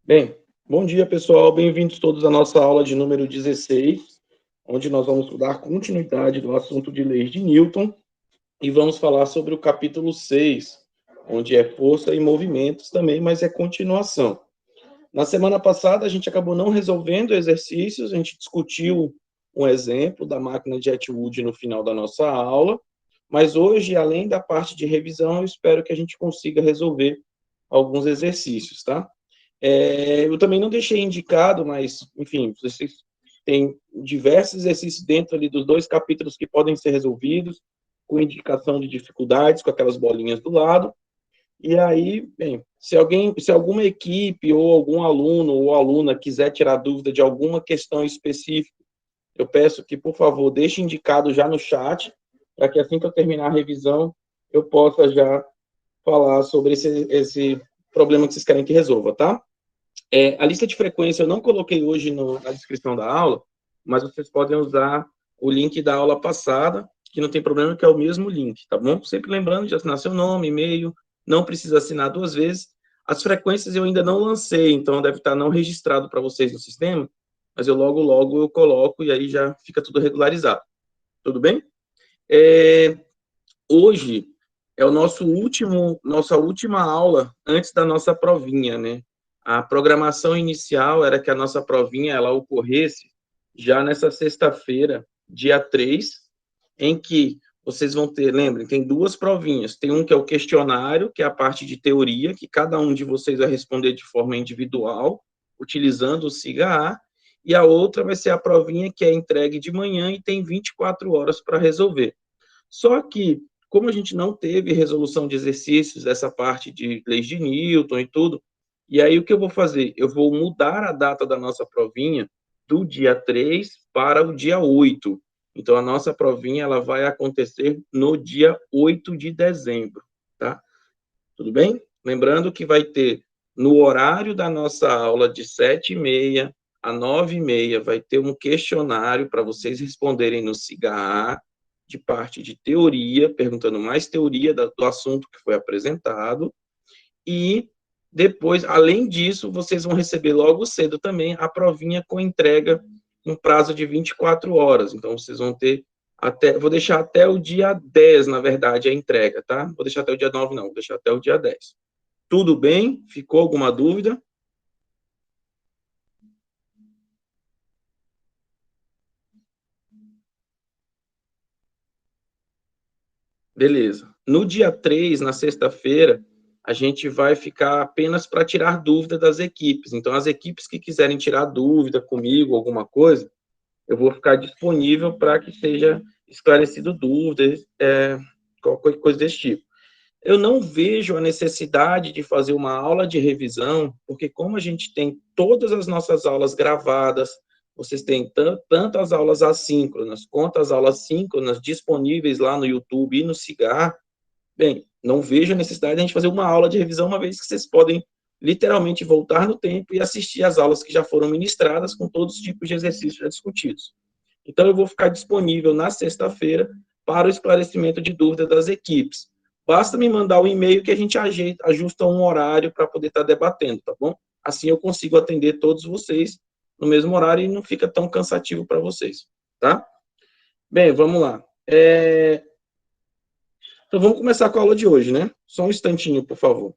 Bem, bom dia, pessoal. Bem-vindos todos à nossa aula de número 16, onde nós vamos dar continuidade do assunto de leis de Newton e vamos falar sobre o capítulo 6, onde é força e movimentos também, mas é continuação. Na semana passada, a gente acabou não resolvendo exercícios, a gente discutiu um exemplo da máquina de Atwood no final da nossa aula, mas hoje, além da parte de revisão, eu espero que a gente consiga resolver alguns exercícios, tá? Eu também não deixei indicado, mas, enfim, vocês têm diversos exercícios dentro ali dos dois capítulos que podem ser resolvidos, com indicação de dificuldades, com aquelas bolinhas do lado. E aí, bem, se alguma equipe ou algum aluno ou aluna quiser tirar dúvida de alguma questão específica, eu peço que, por favor, deixe indicado já no chat, para que assim que eu terminar a revisão, eu possa já falar sobre esse problema que vocês querem que resolva, tá? A lista de frequência eu não coloquei hoje na descrição da aula, mas vocês podem usar o link da aula passada, que não tem problema, que é o mesmo link, tá bom? Sempre lembrando de assinar seu nome, e-mail, não precisa assinar duas vezes. As frequências eu ainda não lancei, então deve estar não registrado para vocês no sistema, mas eu logo eu coloco e aí já fica tudo regularizado. Tudo bem? Hoje é nossa última aula antes da nossa provinha, né? A programação inicial era que a nossa provinha ela ocorresse já nessa sexta-feira, dia 3, em que vocês vão ter, lembrem, tem duas provinhas. Tem um que é o questionário, que é a parte de teoria, que cada um de vocês vai responder de forma individual, utilizando o SIGA-A, e a outra vai ser a provinha que é entregue de manhã e tem 24 horas para resolver. Só que, como a gente não teve resolução de exercícios, essa parte de leis de Newton e tudo, e aí o que eu vou fazer? Eu vou mudar a data da nossa provinha do dia 3 para o dia 8. Então, a nossa provinha ela vai acontecer no dia 8 de dezembro, tá? Tudo bem? Lembrando que vai ter, no horário da nossa aula, de 7h30 a 9h30, vai ter um questionário para vocês responderem no SIGA-A, de parte de teoria, perguntando mais teoria do assunto que foi apresentado, e depois, além disso, vocês vão receber logo cedo também a provinha com entrega um prazo de 24 horas. Então, vocês vão ter vou deixar até o dia 10, na verdade, a entrega, tá? Vou deixar até o dia 9, não, vou deixar até o dia 10. Tudo bem? Ficou alguma dúvida? Beleza. No dia 3, na sexta-feira, a gente vai ficar apenas para tirar dúvida das equipes. Então, as equipes que quiserem tirar dúvida comigo, alguma coisa, eu vou ficar disponível para que seja esclarecido dúvidas, qualquer coisa desse tipo. Eu não vejo a necessidade de fazer uma aula de revisão, porque como a gente tem todas as nossas aulas gravadas, vocês têm tanto as aulas assíncronas quanto as aulas síncronas disponíveis lá no YouTube e no Cigar, bem, não vejo a necessidade de a gente fazer uma aula de revisão, uma vez que vocês podem literalmente voltar no tempo e assistir as aulas que já foram ministradas com todos os tipos de exercícios já discutidos. Então, eu vou ficar disponível na sexta-feira para o esclarecimento de dúvidas das equipes. Basta me mandar um e-mail que a gente ajusta um horário para poder estar debatendo, tá bom? Assim eu consigo atender todos vocês no mesmo horário e não fica tão cansativo para vocês, tá? Bem, vamos lá. Então, vamos começar com a aula de hoje, né? Só um instantinho, por favor.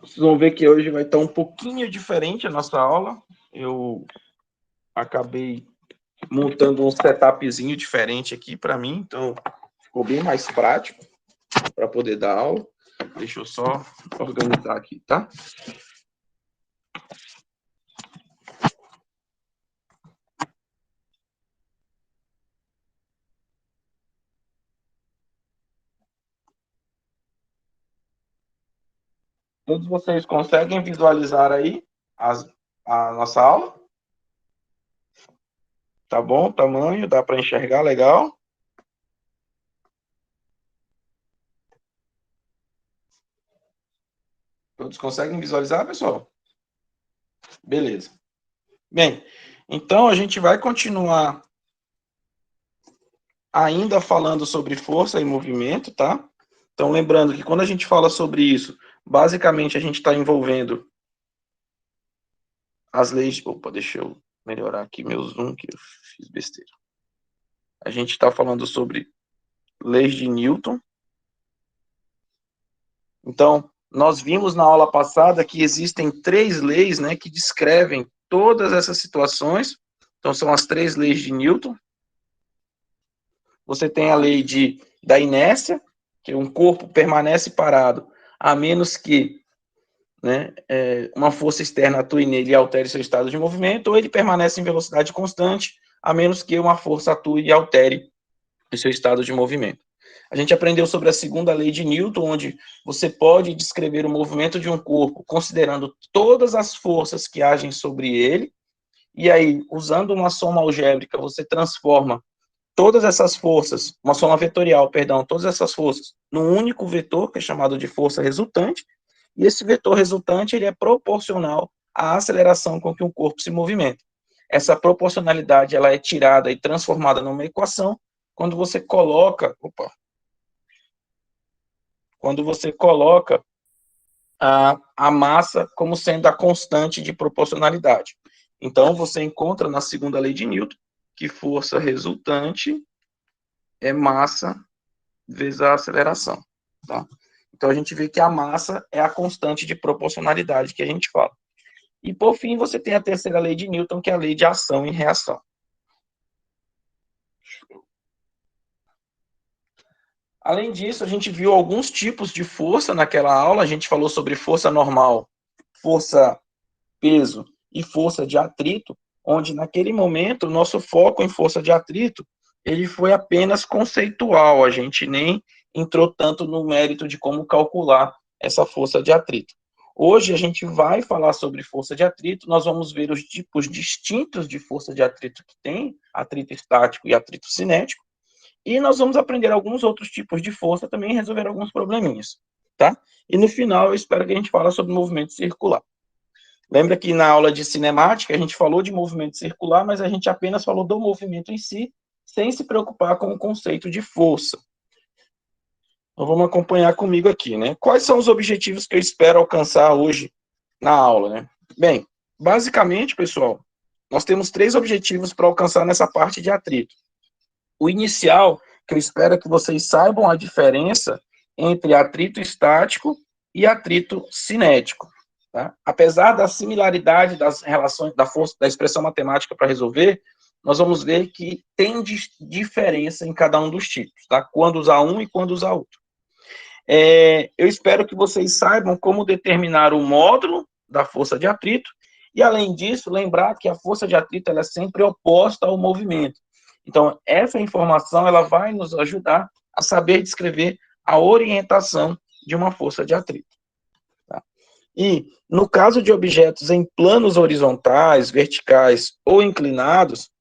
Vocês vão ver que hoje vai estar um pouquinho diferente a nossa aula. Eu acabei montando um setupzinho diferente aqui para mim, então ficou bem mais prático para poder dar aula. Deixa eu só organizar aqui, tá? Todos vocês conseguem visualizar aí a nossa aula? Tá bom? O tamanho, dá para enxergar legal? Todos conseguem visualizar, pessoal? Beleza. Bem, então a gente vai continuar ainda falando sobre força e movimento, tá? Então, lembrando que quando a gente fala sobre isso, basicamente a gente está envolvendo as leis. Opa, deixa eu melhorar aqui meu zoom, que eu fiz besteira. A gente está falando sobre leis de Newton. Então, nós vimos na aula passada que existem 3 leis, né, que descrevem todas essas situações. Então, são as 3 leis de Newton. Você tem a lei da inércia, que um corpo permanece parado, a menos que, né, uma força externa atue nele e altere seu estado de movimento, ou ele permanece em velocidade constante, a menos que uma força atue e altere o seu estado de movimento. A gente aprendeu sobre a segunda lei de Newton, onde você pode descrever o movimento de um corpo considerando todas as forças que agem sobre ele, e aí, usando uma soma algébrica, você transforma todas essas forças, uma soma vetorial, perdão, todas essas forças, num único vetor, que é chamado de força resultante, e esse vetor resultante ele é proporcional à aceleração com que um corpo se movimenta. Essa proporcionalidade ela é tirada e transformada numa equação quando você coloca, a massa como sendo a constante de proporcionalidade. Então, você encontra na segunda lei de Newton que força resultante é massa vezes a aceleração. Tá? Então, a gente vê que a massa é a constante de proporcionalidade que a gente fala. E, por fim, você tem a terceira lei de Newton, que é a lei de ação e reação. Além disso, a gente viu alguns tipos de força naquela aula. A gente falou sobre força normal, força peso e força de atrito, onde naquele momento o nosso foco em força de atrito ele foi apenas conceitual, a gente nem entrou tanto no mérito de como calcular essa força de atrito. Hoje a gente vai falar sobre força de atrito, nós vamos ver os tipos distintos de força de atrito que tem, atrito estático e atrito cinético, e nós vamos aprender alguns outros tipos de força também e resolver alguns probleminhas, tá? E no final eu espero que a gente fale sobre movimento circular. Lembra que na aula de cinemática a gente falou de movimento circular, mas a gente apenas falou do movimento em si, sem se preocupar com o conceito de força. Então vamos acompanhar comigo aqui, né? Quais são os objetivos que eu espero alcançar hoje na aula, né? Bem, basicamente, pessoal, nós temos 3 objetivos para alcançar nessa parte de atrito. O inicial, que eu espero que vocês saibam a diferença entre atrito estático e atrito cinético. Tá? Apesar da similaridade das relações da força da expressão matemática para resolver, nós vamos ver que tem diferença em cada um dos tipos, tá? Quando usar um e quando usar outro. Eu espero que vocês saibam como determinar o módulo da força de atrito e, além disso, lembrar que a força de atrito ela é sempre oposta ao movimento. Então, essa informação ela vai nos ajudar a saber descrever a orientação de uma força de atrito. Tá? E, no caso de objetos em planos horizontais, verticais ou inclinados,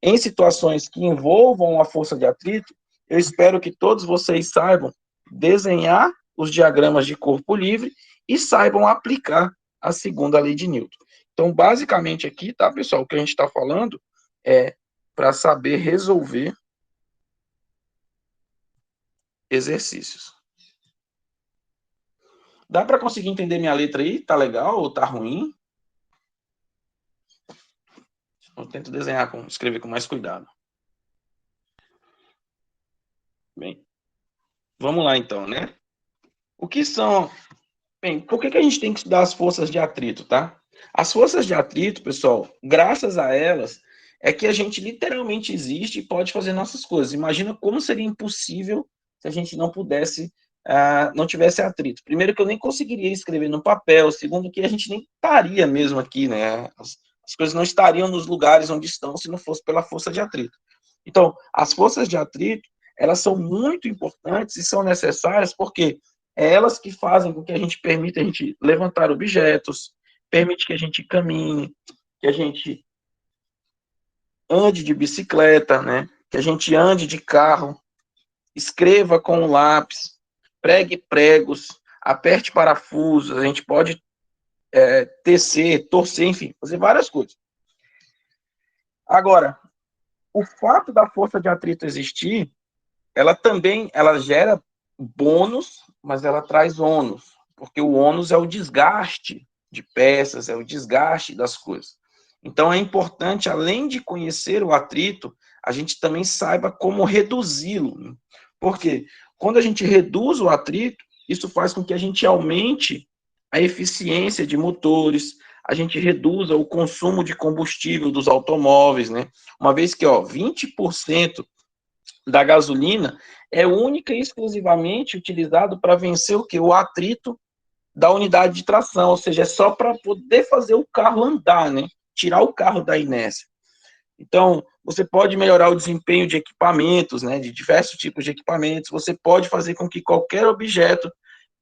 em situações que envolvam a força de atrito, eu espero que todos vocês saibam desenhar os diagramas de corpo livre e saibam aplicar a segunda lei de Newton. Então, basicamente aqui, tá, pessoal, o que a gente está falando é para saber resolver exercícios. Dá para conseguir entender minha letra aí? Tá legal ou tá ruim? Eu tento desenhar, escrever com mais cuidado. Bem, vamos lá então, né? O que são... Bem, por que a gente tem que estudar as forças de atrito, tá? As forças de atrito, pessoal, graças a elas, é que a gente literalmente existe e pode fazer nossas coisas. Imagina como seria impossível se a gente não pudesse não tivesse atrito. Primeiro que eu nem conseguiria escrever no papel, segundo que a gente nem estaria mesmo aqui, né? As coisas não estariam nos lugares onde estão se não fosse pela força de atrito. Então, as forças de atrito, elas são muito importantes e são necessárias porque é elas que fazem com que a gente permita a gente levantar objetos, permite que a gente caminhe, que a gente ande de bicicleta, né? Que a gente ande de carro, escreva com um lápis, pregue pregos, aperte parafusos, a gente pode tecer, torcer, enfim, fazer várias coisas. Agora, o fato da força de atrito existir, ela gera bônus, mas ela traz ônus, porque o ônus é o desgaste de peças, é o desgaste das coisas. Então é importante, além de conhecer o atrito, a gente também saiba como reduzi-lo. Porque quando a gente reduz o atrito, isso faz com que a gente aumente a eficiência de motores, a gente reduza o consumo de combustível dos automóveis, né? Uma vez que, 20% da gasolina é única e exclusivamente utilizado para vencer o que? O atrito da unidade de tração, ou seja, é só para poder fazer o carro andar, né? Tirar o carro da inércia. Então, você pode melhorar o desempenho de equipamentos, né? De diversos tipos de equipamentos, você pode fazer com que qualquer objeto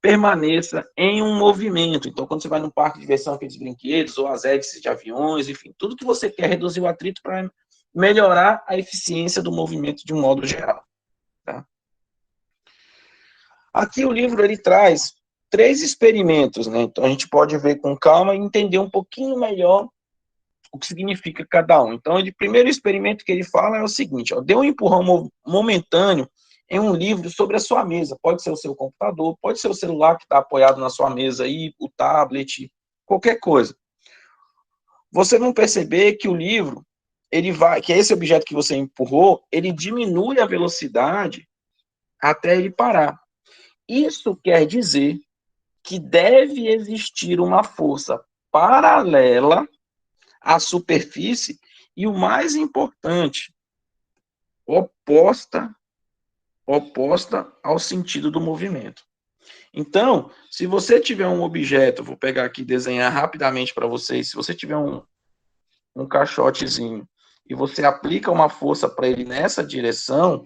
permaneça em um movimento. Então, quando você vai num parque de diversão, aqueles brinquedos, ou as hélices de aviões, enfim, tudo que você quer reduzir o atrito para melhorar a eficiência do movimento de um modo geral. Tá? Aqui o livro ele traz 3 experimentos, né? Então a gente pode ver com calma e entender um pouquinho melhor o que significa cada um. Então, o primeiro experimento que ele fala é o seguinte: dê um empurrão momentâneo em um livro sobre a sua mesa. Pode ser o seu computador, pode ser o celular que está apoiado na sua mesa aí, o tablet, qualquer coisa. Você vão perceber que o livro, que esse objeto que você empurrou, ele diminui a velocidade até ele parar. Isso quer dizer que deve existir uma força paralela à superfície e, o mais importante, oposta ao sentido do movimento. Então, se você tiver um objeto, vou pegar aqui e desenhar rapidamente para vocês, se você tiver um caixotezinho e você aplica uma força para ele nessa direção,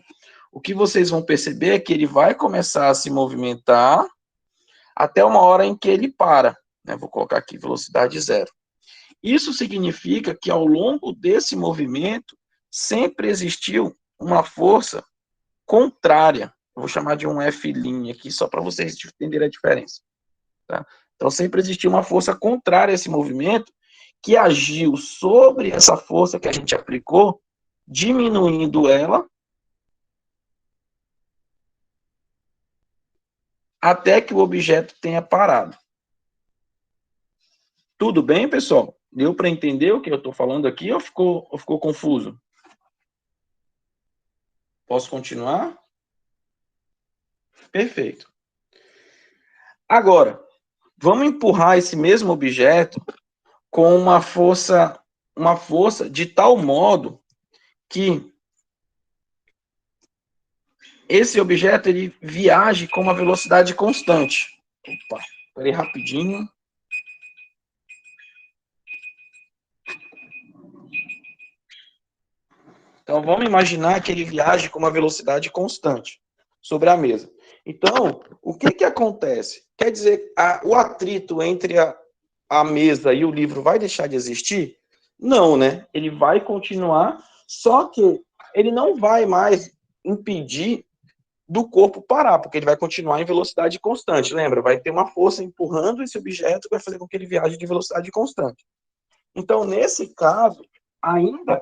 o que vocês vão perceber é que ele vai começar a se movimentar até uma hora em que ele para. Né? Vou colocar aqui velocidade 0. Isso significa que ao longo desse movimento sempre existiu uma força contrária. Eu vou chamar de um F' aqui, só para vocês entenderem a diferença. Tá? Então sempre existiu uma força contrária a esse movimento que agiu sobre essa força que a gente aplicou, diminuindo ela até que o objeto tenha parado. Tudo bem, pessoal? Deu para entender o que eu estou falando aqui ou ficou confuso? Posso continuar? Perfeito. Agora, vamos empurrar esse mesmo objeto com uma força de tal modo que esse objeto ele viaje com uma velocidade constante. Opa, peraí rapidinho. Então, vamos imaginar que ele viaje com uma velocidade constante sobre a mesa. Então, o que acontece? Quer dizer, o atrito entre a mesa e o livro vai deixar de existir? Não, né? Ele vai continuar, só que ele não vai mais impedir do corpo parar, porque ele vai continuar em velocidade constante. Lembra? Vai ter uma força empurrando esse objeto que vai fazer com que ele viaje de velocidade constante. Então, nesse caso, ainda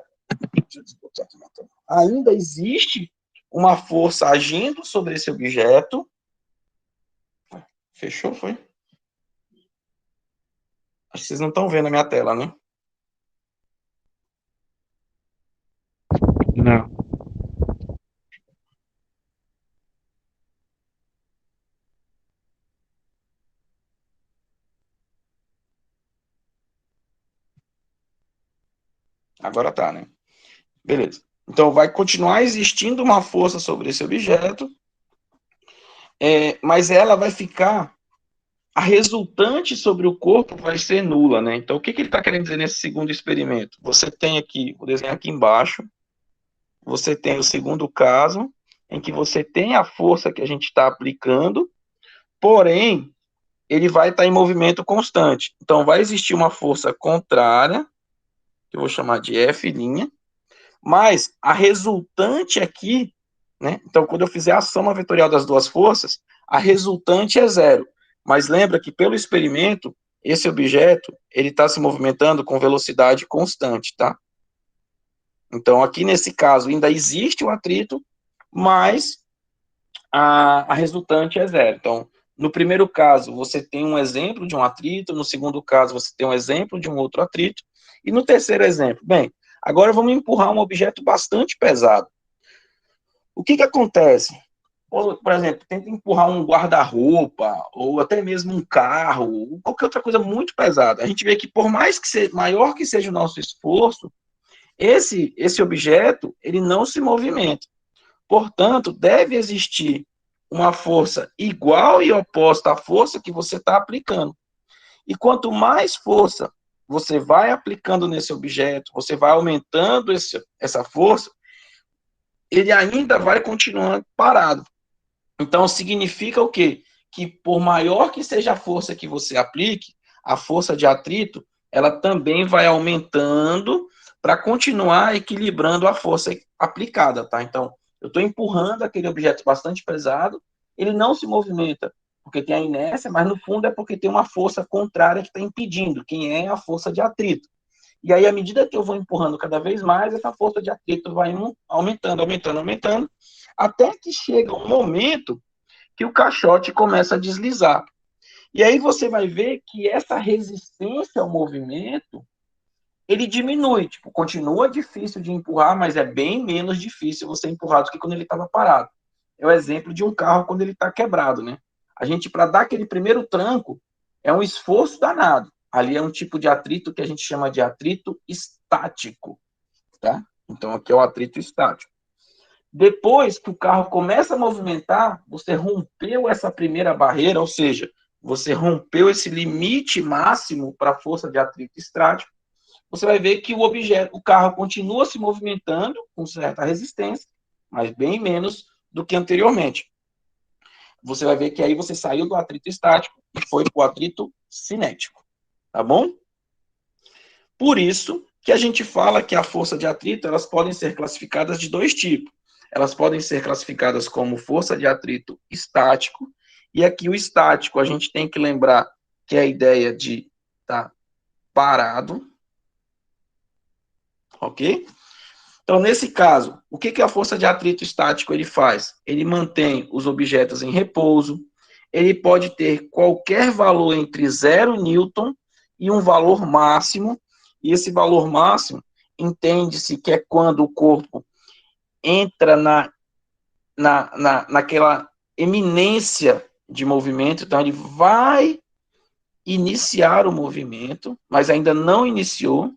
existe uma força agindo sobre esse objeto. Fechou, foi? Acho que vocês não estão vendo a minha tela, né? Não. Agora tá, né? Beleza. Então vai continuar existindo uma força sobre esse objeto mas ela vai ficar, a resultante sobre o corpo vai ser nula, né? Então, o que ele está querendo dizer nesse segundo experimento? Você tem aqui, vou desenhar aqui embaixo, você tem o segundo caso, em que você tem a força que a gente está aplicando, porém, ele vai estar em movimento constante. Então, vai existir uma força contrária, que eu vou chamar de F', mas a resultante aqui, né? Então, quando eu fizer a soma vetorial das duas forças, a resultante é zero. Mas lembra que pelo experimento, esse objeto, ele está se movimentando com velocidade constante, tá? Então, aqui nesse caso, ainda existe o atrito, mas a resultante é zero. Então, no primeiro caso, você tem um exemplo de um atrito, no segundo caso, você tem um exemplo de um outro atrito, e no terceiro exemplo, bem, agora vamos empurrar um objeto bastante pesado. O que acontece? Por exemplo, tenta empurrar um guarda-roupa, ou até mesmo um carro, ou qualquer outra coisa muito pesada. A gente vê que por mais que seja, maior que seja o nosso esforço, esse objeto, ele não se movimenta. Portanto, deve existir uma força igual e oposta à força que você está aplicando. E quanto mais força você vai aplicando nesse objeto, você vai aumentando essa força, ele ainda vai continuando parado. Então, significa o quê? Que por maior que seja a força que você aplique, a força de atrito, ela também vai aumentando para continuar equilibrando a força aplicada, tá? Então, eu estou empurrando aquele objeto bastante pesado, ele não se movimenta, porque tem a inércia, mas no fundo é porque tem uma força contrária que está impedindo, que é a força de atrito. E aí, à medida que eu vou empurrando cada vez mais, essa força de atrito vai aumentando, até que chega um momento que o caixote começa a deslizar. E aí você vai ver que essa resistência ao movimento, ele diminui, tipo, continua difícil de empurrar, mas é bem menos difícil você empurrar do que quando ele estava parado. É o exemplo de um carro quando ele está quebrado, né? A gente, para dar aquele primeiro tranco, é um esforço danado. Ali é um tipo de atrito que a gente chama de atrito estático, tá? Então, aqui é o atrito estático. Depois que o carro começa a movimentar, você rompeu essa primeira barreira, ou seja, você rompeu esse limite máximo para a força de atrito estático, você vai ver que o carro continua se movimentando com certa resistência, mas bem menos do que anteriormente. Você vai ver que aí você saiu do atrito estático e foi para o atrito cinético, tá bom? Por isso que a gente fala que a força de atrito, elas podem ser classificadas de dois tipos. Elas podem ser classificadas como força de atrito estático, e aqui o estático, a gente tem que lembrar que é a ideia de estar parado, ok? Então, nesse caso, o que a força de atrito estático ele faz? Ele mantém os objetos em repouso, ele pode ter qualquer valor entre 0 newton e um valor máximo, e esse valor máximo entende-se que é quando o corpo entra naquela eminência de movimento, então ele vai iniciar o movimento, mas ainda não iniciou,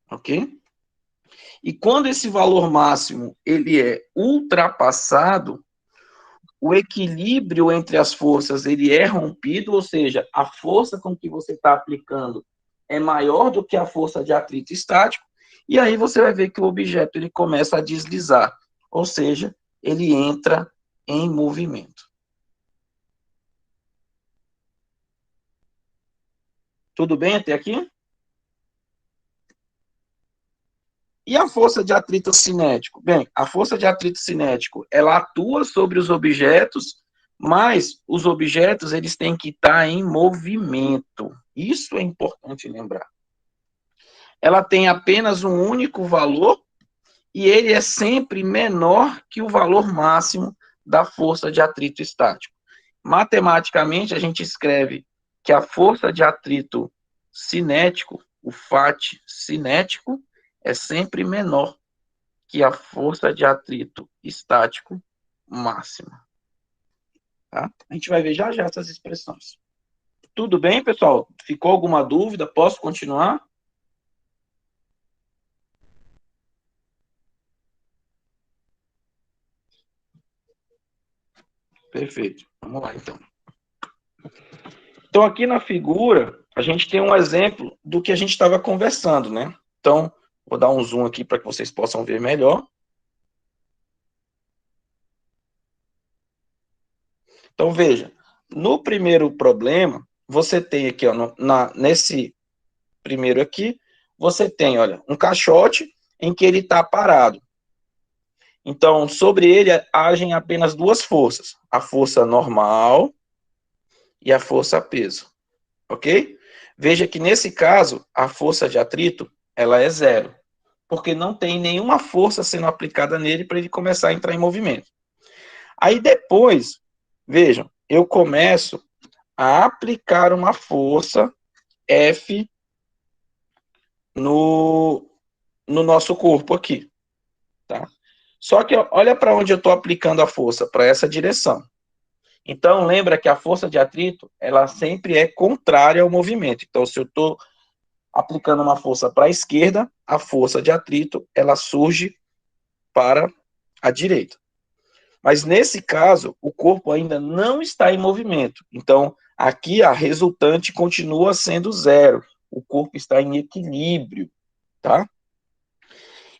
ok? E quando esse valor máximo ele é ultrapassado, o equilíbrio entre as forças ele é rompido, ou seja, a força com que você está aplicando é maior do que a força de atrito estático, e aí você vai ver que o objeto ele começa a deslizar, ou seja, ele entra em movimento. Tudo bem até aqui? E a força de atrito cinético? Bem, a força de atrito cinético, ela atua sobre os objetos, mas os objetos eles têm que estar em movimento. Isso é importante lembrar. Ela tem apenas um único valor e ele é sempre menor que o valor máximo da força de atrito estático. Matematicamente, a gente escreve que a força de atrito cinético, o FAT cinético, é sempre menor que a força de atrito estático máxima. Tá? A gente vai ver já já essas expressões. Tudo bem, pessoal? Ficou alguma dúvida? Posso continuar? Perfeito. Vamos lá, então. Então, aqui na figura, a gente tem um exemplo do que a gente estava conversando, né? Então, vou dar um zoom aqui para que vocês possam ver melhor. Então, veja, no primeiro problema, você tem aqui, ó, nesse primeiro aqui, você tem, olha, um caixote em que ele está parado. Então, sobre ele agem apenas duas forças, a força normal e a força peso, ok? Veja que nesse caso, a força de atrito, ela é zero, porque não tem nenhuma força sendo aplicada nele para ele começar a entrar em movimento. Aí depois, vejam, eu começo a aplicar uma força F no nosso corpo aqui, tá? Só que olha para onde eu estou aplicando a força, para essa direção. Então, lembra que a força de atrito, ela sempre é contrária ao movimento. Então, se eu estou aplicando uma força para a esquerda, a força de atrito, ela surge para a direita. Mas nesse caso, o corpo ainda não está em movimento. Então, aqui a resultante continua sendo zero. O corpo está em equilíbrio, tá?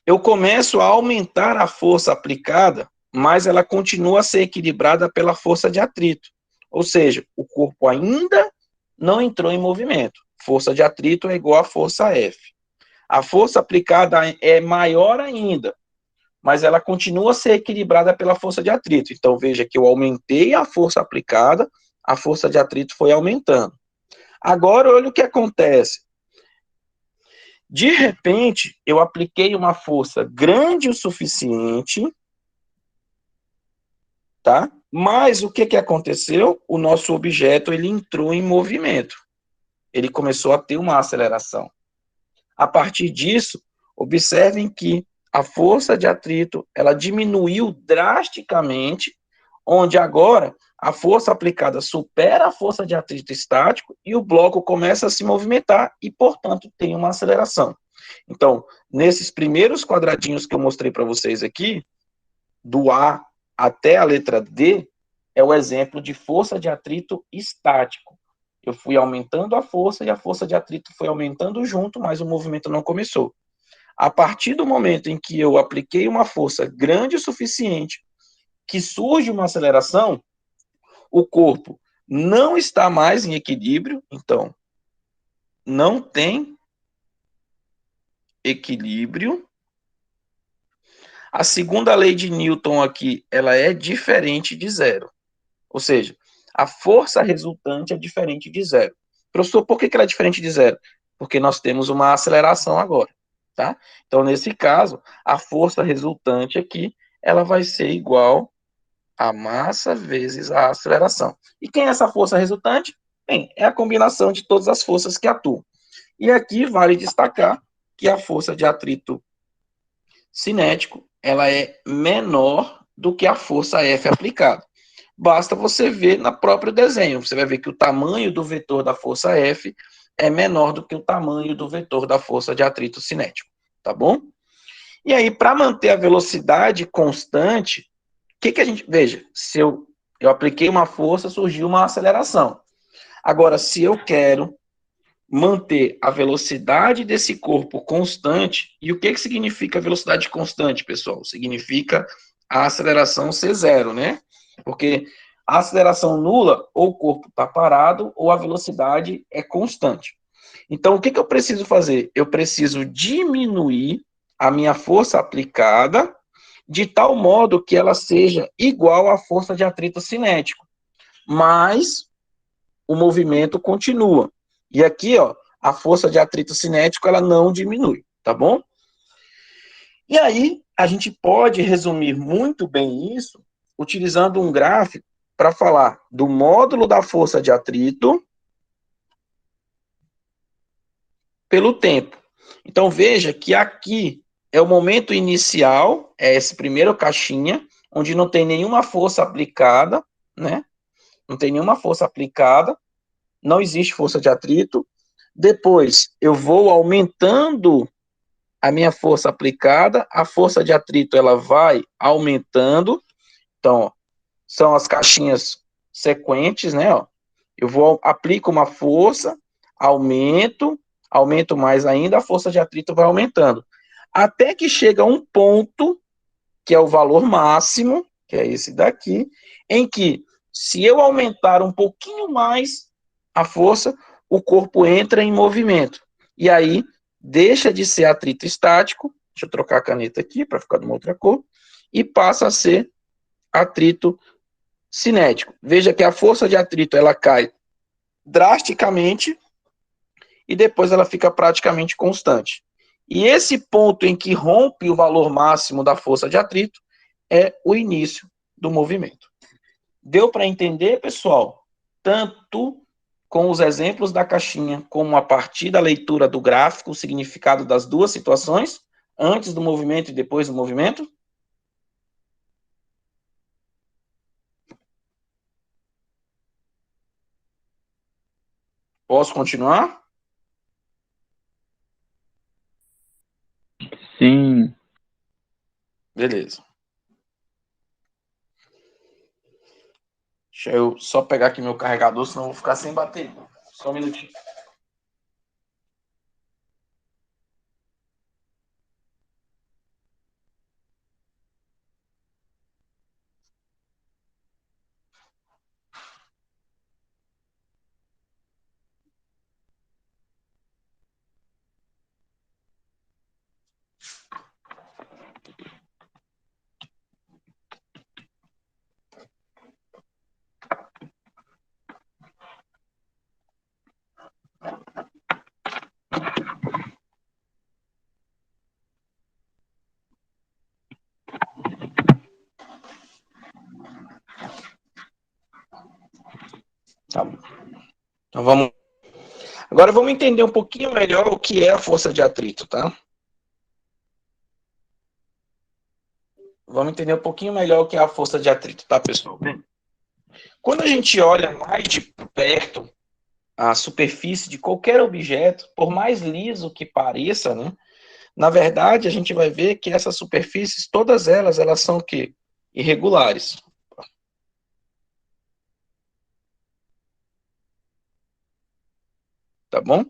Eu começo a aumentar a força aplicada, mas ela continua a ser equilibrada pela força de atrito. Ou seja, o corpo ainda não entrou em movimento. Força de atrito é igual a força F. A força aplicada é maior ainda, mas ela continua a ser equilibrada pela força de atrito. Então, veja que eu aumentei a força aplicada, a força de atrito foi aumentando. Agora, olha o que acontece. De repente, eu apliquei uma força grande o suficiente, tá? Mas o que que aconteceu? O nosso objeto, ele entrou em movimento. Ele começou a ter uma aceleração. A partir disso, observem que a força de atrito, ela diminuiu drasticamente, onde agora a força aplicada supera a força de atrito estático e o bloco começa a se movimentar e, portanto, tem uma aceleração. Então, nesses primeiros quadradinhos que eu mostrei para vocês aqui, do A até a letra D, é o exemplo de força de atrito estático. Eu fui aumentando a força e a força de atrito foi aumentando junto, mas o movimento não começou. A partir do momento em que eu apliquei uma força grande o suficiente, que surge uma aceleração, o corpo não está mais em equilíbrio, então não tem equilíbrio. A segunda lei de Newton aqui, ela é diferente de zero. Ou seja, a força resultante é diferente de zero. Professor, por que ela é diferente de zero? Porque nós temos uma aceleração agora, tá? Então, nesse caso, a força resultante aqui, ela vai ser igual a massa vezes a aceleração. E quem é essa força resultante? Bem, é a combinação de todas as forças que atuam. E aqui vale destacar que a força de atrito cinético, ela é menor do que a força F aplicada. Basta você ver no próprio desenho, você vai ver que o tamanho do vetor da força F é menor do que o tamanho do vetor da força de atrito cinético, tá bom? E aí, para manter a velocidade constante, o que a gente... Veja, se eu apliquei uma força, surgiu uma aceleração. Agora, se eu quero manter a velocidade desse corpo constante, e o que significa velocidade constante, pessoal? Significa a aceleração ser zero, né? Porque a aceleração nula, ou o corpo está parado, ou a velocidade é constante. Então, o que eu preciso fazer? Eu preciso diminuir a minha força aplicada de tal modo que ela seja igual à força de atrito cinético. Mas o movimento continua. E aqui, ó, a força de atrito cinético, ela não diminui, tá bom? E aí, a gente pode resumir muito bem isso utilizando um gráfico para falar do módulo da força de atrito pelo tempo. Então, veja que aqui é o momento inicial, é esse primeiro caixinha, onde não tem nenhuma força aplicada, né? Não tem nenhuma força aplicada, não existe força de atrito. Depois, eu vou aumentando a minha força aplicada, a força de atrito ela vai aumentando. Então, ó, são as caixinhas sequentes, né? Ó. Aplico uma força, aumento mais ainda, a força de atrito vai aumentando. Até que chega um ponto, que é o valor máximo, que é esse daqui, em que, se eu aumentar um pouquinho mais a força, o corpo entra em movimento. E aí, deixa de ser atrito estático, deixa eu trocar a caneta aqui para ficar de uma outra cor, e passa a ser atrito cinético. Veja que a força de atrito ela cai drasticamente e depois ela fica praticamente constante. E esse ponto em que rompe o valor máximo da força de atrito é o início do movimento. Deu para entender, pessoal? Tanto com os exemplos da caixinha, como a partir da leitura do gráfico, o significado das duas situações, antes do movimento e depois do movimento? Posso continuar? Sim. Beleza. Deixa eu só pegar aqui meu carregador, senão eu vou ficar sem bateria. Só um minutinho. Tá bom. Então vamos. Agora vamos entender um pouquinho melhor o que é a força de atrito, tá? Vamos entender um pouquinho melhor o que é a força de atrito, tá, pessoal? Bem, quando a gente olha mais de perto a superfície de qualquer objeto, por mais liso que pareça, né? Na verdade, a gente vai ver que essas superfícies, todas elas são o quê? Irregulares. Tá bom?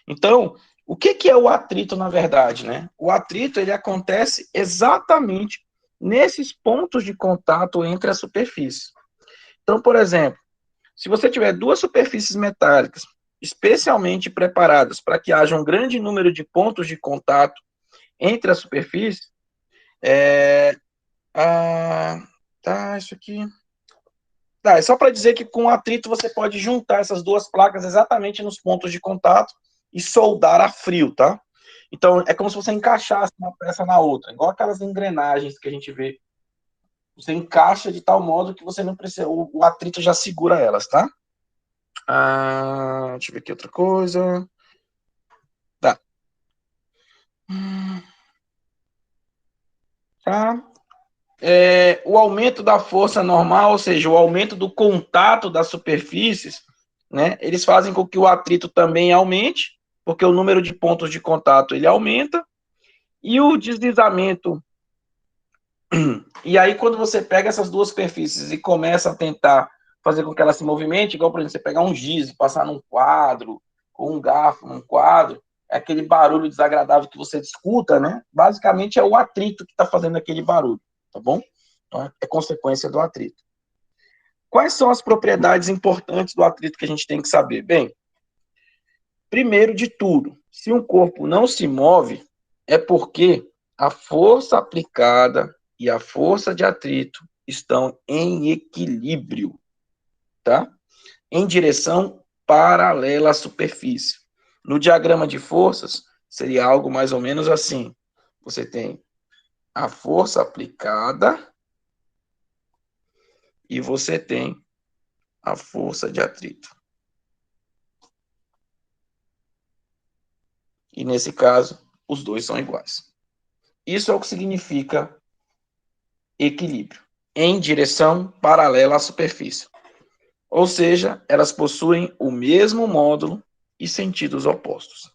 Então, o que é o atrito, na verdade, né? O atrito, ele acontece exatamente nesses pontos de contato entre as superfícies. Então, por exemplo, se você tiver duas superfícies metálicas especialmente preparadas para que haja um grande número de pontos de contato entre as superfícies, isso aqui. É só para dizer que com atrito você pode juntar essas duas placas exatamente nos pontos de contato e soldar a frio, tá? Então, é como se você encaixasse uma peça na outra, igual aquelas engrenagens que a gente vê. Você encaixa de tal modo que você não precisa, o atrito já segura elas, tá? Deixa eu ver aqui outra coisa. Tá. Tá. O aumento da força normal, ou seja, o aumento do contato das superfícies, né, eles fazem com que o atrito também aumente, porque o número de pontos de contato ele aumenta, e o deslizamento. E aí, quando você pega essas duas superfícies e começa a tentar fazer com que elas se movimentem, igual, por exemplo, você pegar um giz e passar num quadro, ou um garfo num quadro, é aquele barulho desagradável que você escuta, né? Basicamente é o atrito que está fazendo aquele barulho, tá bom? Então, é consequência do atrito. Quais são as propriedades importantes do atrito que a gente tem que saber? Bem, primeiro de tudo, se um corpo não se move, é porque a força aplicada e a força de atrito estão em equilíbrio, tá? Em direção paralela à superfície. No diagrama de forças, seria algo mais ou menos assim. Você tem a força aplicada e você tem a força de atrito. E nesse caso, os dois são iguais. Isso é o que significa equilíbrio, em direção paralela à superfície. Ou seja, elas possuem o mesmo módulo e sentidos opostos.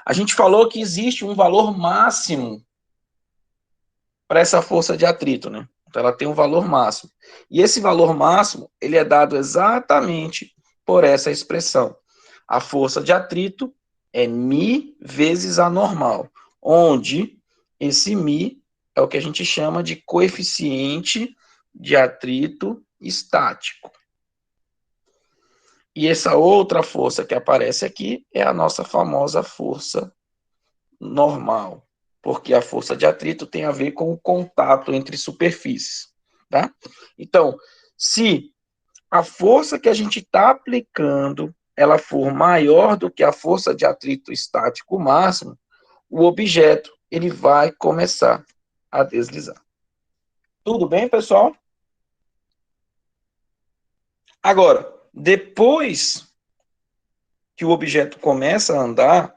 A gente falou que existe um valor máximo para essa força de atrito, né? Então, ela tem um valor máximo. E esse valor máximo, ele é dado exatamente por essa expressão. A força de atrito é μ vezes a normal, onde esse μ é o que a gente chama de coeficiente de atrito estático. E essa outra força que aparece aqui é a nossa famosa força normal, porque a força de atrito tem a ver com o contato entre superfícies, tá? Então, se a força que a gente está aplicando ela for maior do que a força de atrito estático máximo, o objeto ele vai começar a deslizar. Tudo bem, pessoal? Agora, depois que o objeto começa a andar,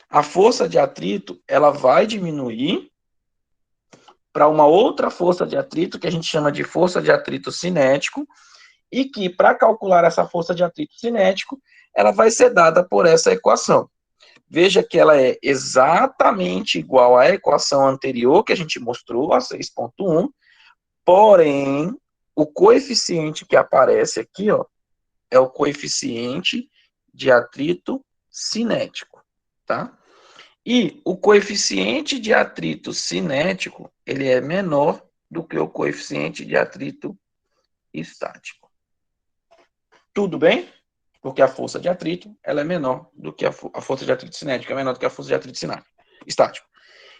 a força de atrito ela vai diminuir para uma outra força de atrito que a gente chama de força de atrito cinético, e que, para calcular essa força de atrito cinético, ela vai ser dada por essa equação. Veja que ela é exatamente igual à equação anterior que a gente mostrou, a 6.1, porém, o coeficiente que aparece aqui, ó, é o coeficiente de atrito cinético, tá? E o coeficiente de atrito cinético, ele é menor do que o coeficiente de atrito estático. Tudo bem? Porque a força de atrito ela é menor do que a força de atrito cinético, é menor do que a força de atrito estático.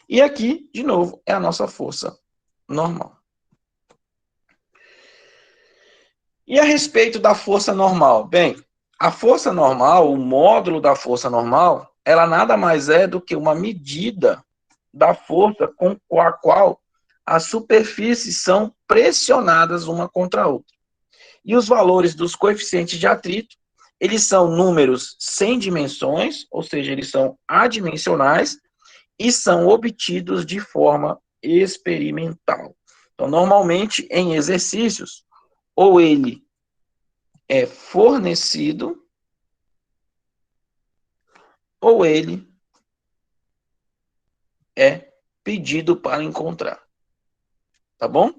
E aqui, de novo, é a nossa força normal. E a respeito da força normal? Bem, a força normal, o módulo da força normal, ela nada mais é do que uma medida da força com a qual as superfícies são pressionadas uma contra a outra. E os valores dos coeficientes de atrito, eles são números sem dimensões, ou seja, eles são adimensionais, e são obtidos de forma experimental. Então, normalmente, em exercícios, ou ele é fornecido, ou ele é pedido para encontrar. Tá bom?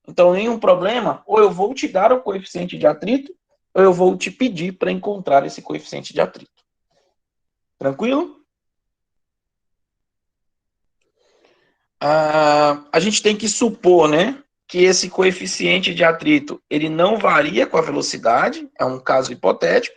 Então, nenhum problema, ou eu vou te dar o coeficiente de atrito, ou eu vou te pedir para encontrar esse coeficiente de atrito. Tranquilo? A gente tem que supor, né, que esse coeficiente de atrito ele não varia com a velocidade, é um caso hipotético,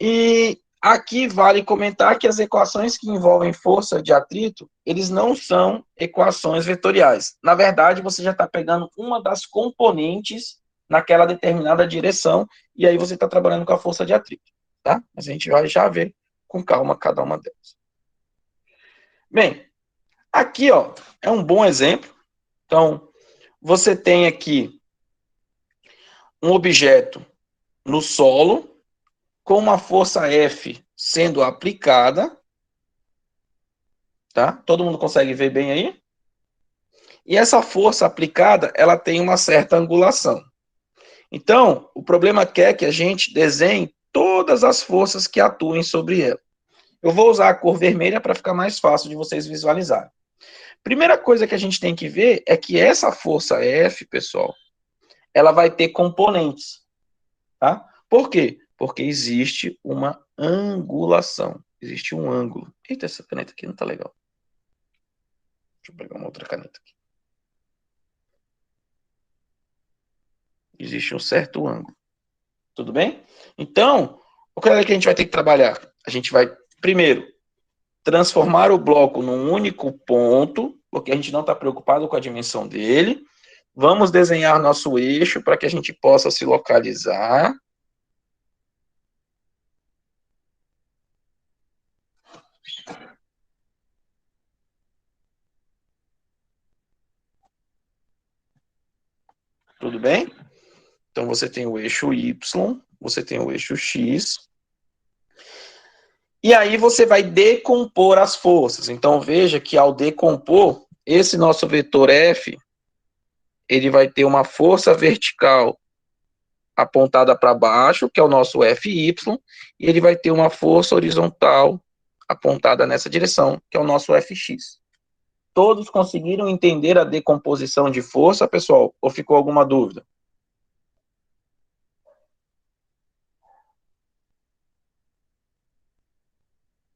e aqui vale comentar que as equações que envolvem força de atrito, eles não são equações vetoriais. Na verdade, você já está pegando uma das componentes naquela determinada direção, e aí você está trabalhando com a força de atrito, tá? Mas a gente vai já ver com calma cada uma delas. Bem, aqui, ó, é um bom exemplo. Então, você tem aqui um objeto no solo, com uma força F sendo aplicada, tá? Todo mundo consegue ver bem aí? E essa força aplicada, ela tem uma certa angulação. Então, o problema quer que a gente desenhe todas as forças que atuem sobre ela. Eu vou usar a cor vermelha para ficar mais fácil de vocês visualizarem. Primeira coisa que a gente tem que ver é que essa força F, pessoal, ela vai ter componentes, tá? Por quê? Porque existe uma angulação, existe um ângulo. Eita, essa caneta aqui não tá legal. Deixa eu pegar uma outra caneta aqui. Existe um certo ângulo. Tudo bem? Então, o que é que a gente vai ter que trabalhar? A gente vai, primeiro, transformar o bloco num único ponto, porque a gente não está preocupado com a dimensão dele. Vamos desenhar nosso eixo para que a gente possa se localizar. Tudo bem? Então, você tem o eixo Y, você tem o eixo X. E aí você vai decompor as forças. Então, veja que ao decompor, esse nosso vetor F, ele vai ter uma força vertical apontada para baixo, que é o nosso FY, e ele vai ter uma força horizontal apontada nessa direção, que é o nosso FX. Todos conseguiram entender a decomposição de força, pessoal? Ou ficou alguma dúvida?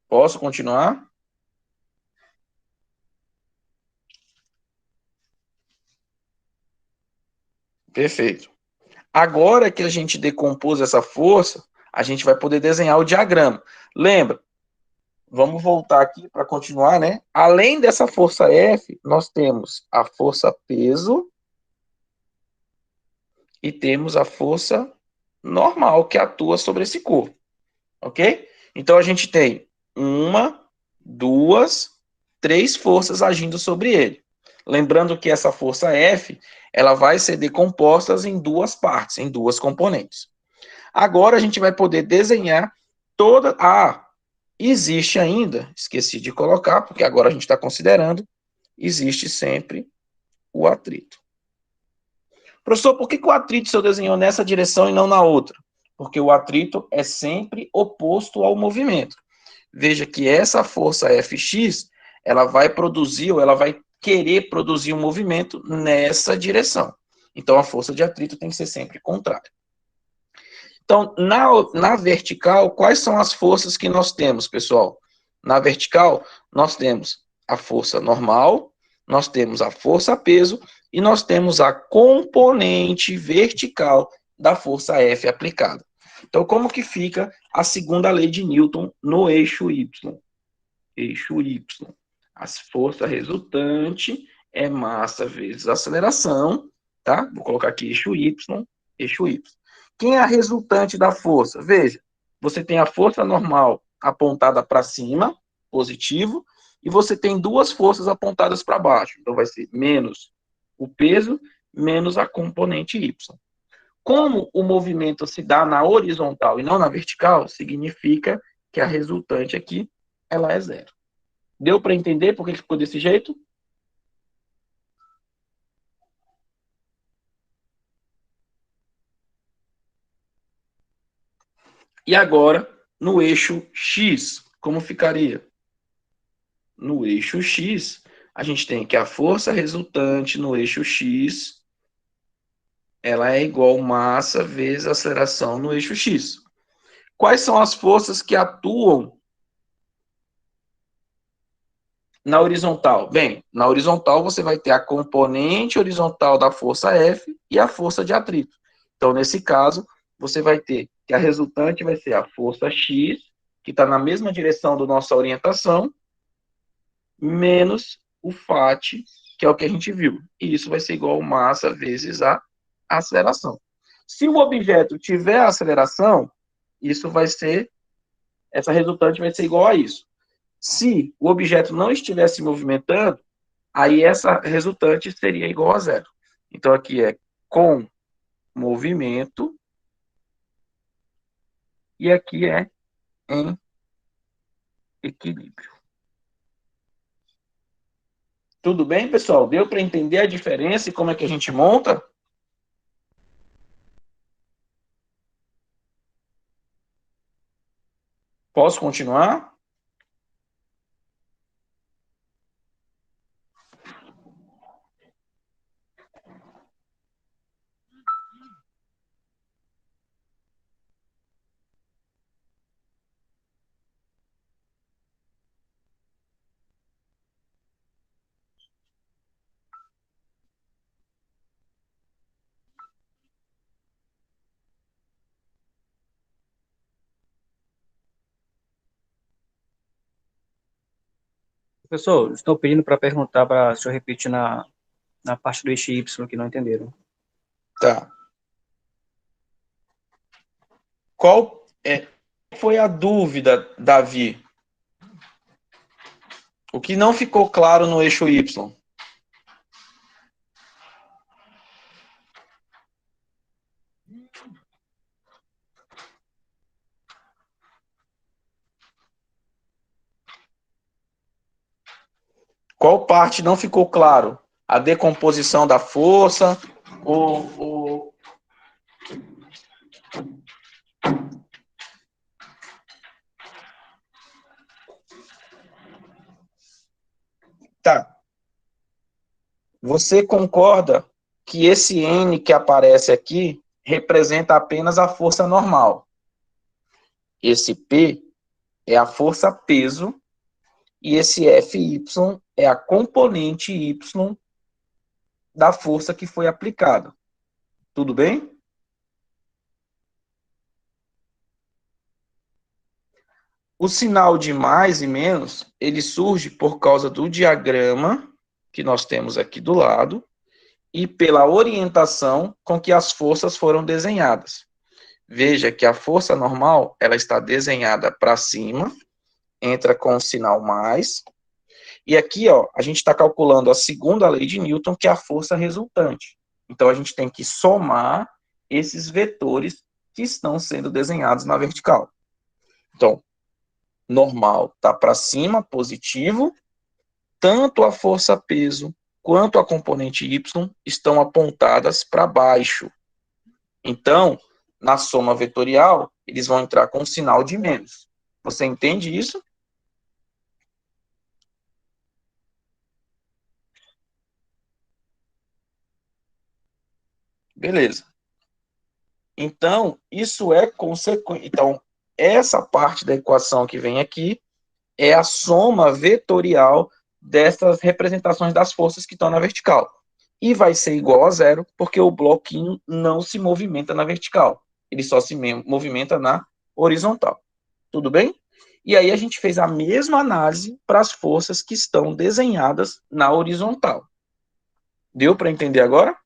Posso continuar? Perfeito. Agora que a gente decompôs essa força, a gente vai poder desenhar o diagrama. Lembra? Vamos voltar aqui para continuar, né? Além dessa força F, nós temos a força peso e temos a força normal que atua sobre esse corpo, ok? Então a gente tem uma, duas, três forças agindo sobre ele. Lembrando que essa força F, ela vai ser decomposta em duas partes, em duas componentes. Agora a gente vai poder desenhar toda. Ah, existe ainda, esqueci de colocar, porque agora a gente está considerando, existe sempre o atrito. Professor, por que o atrito se eu desenhou nessa direção e não na outra? Porque o atrito é sempre oposto ao movimento. Veja que essa força Fx, ela vai produzir, ou ela vai querer produzir um movimento nessa direção. Então, a força de atrito tem que ser sempre contrária. Então, na vertical, quais são as forças que nós temos, pessoal? Na vertical, nós temos a força normal, nós temos a força peso e nós temos a componente vertical da força F aplicada. Então, como que fica a segunda lei de Newton no eixo Y? Eixo Y. A força resultante é massa vezes aceleração, tá? Vou colocar aqui eixo Y, eixo Y. Quem é a resultante da força? Veja, você tem a força normal apontada para cima, positivo, e você tem duas forças apontadas para baixo. Então, vai ser menos o peso, menos a componente Y. Como o movimento se dá na horizontal e não na vertical, significa que a resultante aqui, ela é zero. Deu para entender por que ficou desse jeito? E agora, no eixo X, como ficaria? No eixo X, a gente tem que a força resultante no eixo X, ela é igual massa vezes aceleração no eixo X. Quais são as forças que atuam na horizontal? Bem, na horizontal você vai ter a componente horizontal da força F e a força de atrito. Então, nesse caso, você vai ter que a resultante vai ser a força X, que está na mesma direção da nossa orientação, menos o FAT, que é o que a gente viu. E isso vai ser igual a massa vezes a aceleração. Se o objeto tiver aceleração, isso vai ser, essa resultante vai ser igual a isso. Se o objeto não estiver se movimentando, aí essa resultante seria igual a zero. Então aqui é com movimento e aqui é em equilíbrio. Tudo bem, pessoal? Deu para entender a diferença e como é que a gente monta? Posso continuar? Professor, estou pedindo para perguntar para o senhor repetir na parte do eixo Y que não entenderam. Tá. Qual foi a dúvida, Davi? O que não ficou claro no eixo Y? Qual parte não ficou claro? A decomposição da força? Ou... Tá. Você concorda que esse N que aparece aqui representa apenas a força normal? Esse P é a força peso e esse Fy é a componente Y da força que foi aplicada. Tudo bem? O sinal de mais e menos, ele surge por causa do diagrama que nós temos aqui do lado e pela orientação com que as forças foram desenhadas. Veja que a força normal, ela está desenhada para cima, entra com o sinal mais, e aqui, ó, a gente está calculando a segunda lei de Newton, que é a força resultante. Então, a gente tem que somar esses vetores que estão sendo desenhados na vertical. Então, normal está para cima, positivo, tanto a força peso quanto a componente Y estão apontadas para baixo. Então, na soma vetorial, eles vão entrar com um sinal de menos. Você entende isso? Beleza. Então, isso é consequência. Então, essa parte da equação que vem aqui é a soma vetorial dessas representações das forças que estão na vertical. E vai ser igual a zero, porque o bloquinho não se movimenta na vertical. Ele só se movimenta na horizontal. Tudo bem? E aí a gente fez a mesma análise para as forças que estão desenhadas na horizontal. Deu para entender agora?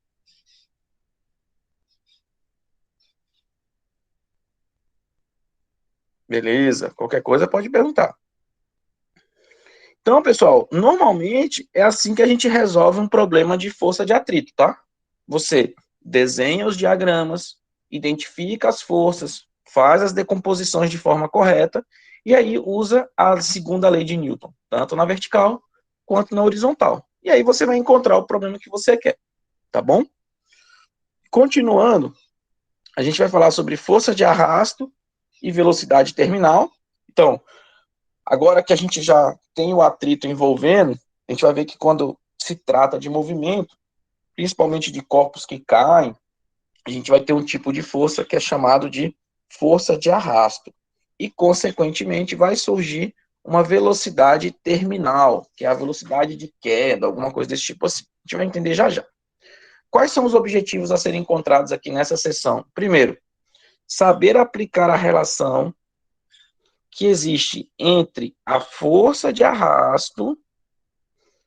Beleza. Qualquer coisa pode perguntar. Então, pessoal, normalmente é assim que a gente resolve um problema de força de atrito, tá? Você desenha os diagramas, identifica as forças, faz as decomposições de forma correta e aí usa a segunda lei de Newton, tanto na vertical quanto na horizontal. E aí você vai encontrar o problema que você quer, tá bom? Continuando, a gente vai falar sobre força de arrasto e velocidade terminal. Então, agora que a gente já tem o atrito envolvendo, a gente vai ver que quando se trata de movimento, principalmente de corpos que caem, a gente vai ter um tipo de força que é chamado de força de arrasto. E, consequentemente, vai surgir uma velocidade terminal, que é a velocidade de queda, alguma coisa desse tipo assim. A gente vai entender já já. Quais são os objetivos a serem encontrados aqui nessa sessão? Primeiro, saber aplicar a relação que existe entre a força de arrasto,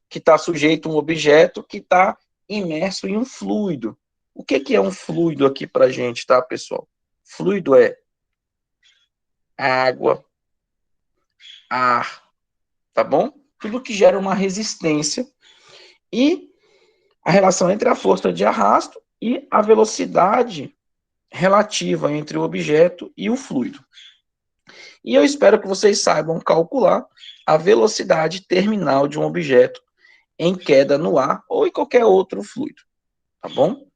que está sujeito a um objeto que está imerso em um fluido. O que é um fluido aqui para a gente, tá, pessoal? Fluido é água, ar, tá bom? Tudo que gera uma resistência e a relação entre a força de arrasto e a velocidade relativa entre o objeto e o fluido. E eu espero que vocês saibam calcular a velocidade terminal de um objeto em queda no ar ou em qualquer outro fluido, tá bom?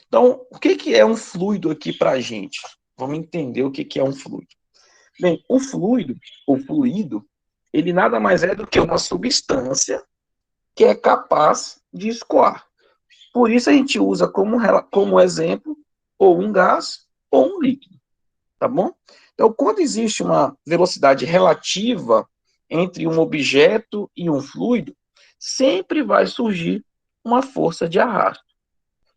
Então, o que é um fluido aqui para a gente? Vamos entender o que é um fluido. Bem, o fluido, ele nada mais é do que uma substância que é capaz de escoar. Por isso a gente usa como exemplo ou um gás ou um líquido, tá bom? Então, quando existe uma velocidade relativa entre um objeto e um fluido, sempre vai surgir uma força de arrasto.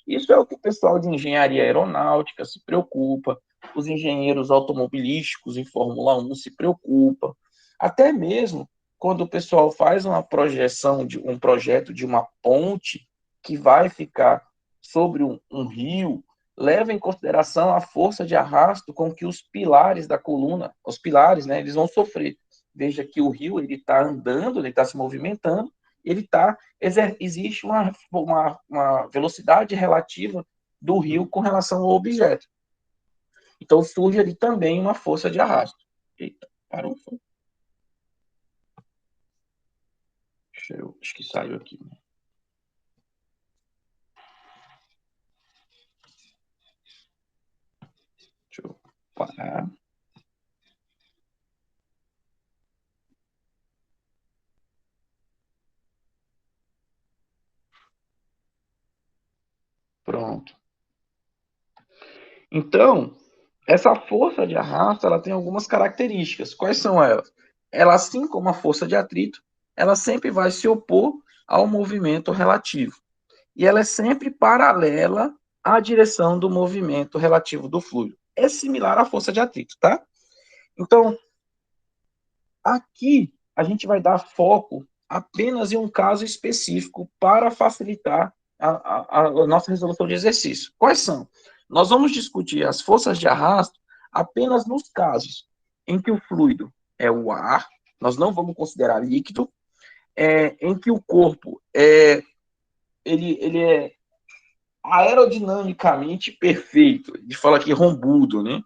Isso é o que o pessoal de engenharia aeronáutica se preocupa, os engenheiros automobilísticos em Fórmula 1 se preocupam, até mesmo quando o pessoal faz uma projeção de um projeto de uma ponte que vai ficar sobre um rio, leva em consideração a força de arrasto com que os pilares da coluna, os pilares, né, eles vão sofrer. Veja que o rio ele está andando, ele está se movimentando, ele está existe uma velocidade relativa do rio com relação ao objeto. Então surge ali também uma força de arrasto. Eita, parou. Acho que saiu aqui. Deixa eu parar. Então, essa força de arrasto, ela tem algumas características. Quais são elas? Ela, assim como a força de atrito, ela sempre vai se opor ao movimento relativo. E ela é sempre paralela à direção do movimento relativo do fluido. É similar à força de atrito, tá? Então, aqui a gente vai dar foco apenas em um caso específico para facilitar a nossa resolução de exercício. Quais são? Nós vamos discutir as forças de arrasto apenas nos casos em que o fluido é o ar, nós não vamos considerar líquido, em que o corpo ele é aerodinamicamente perfeito, a gente fala aqui rombudo, né?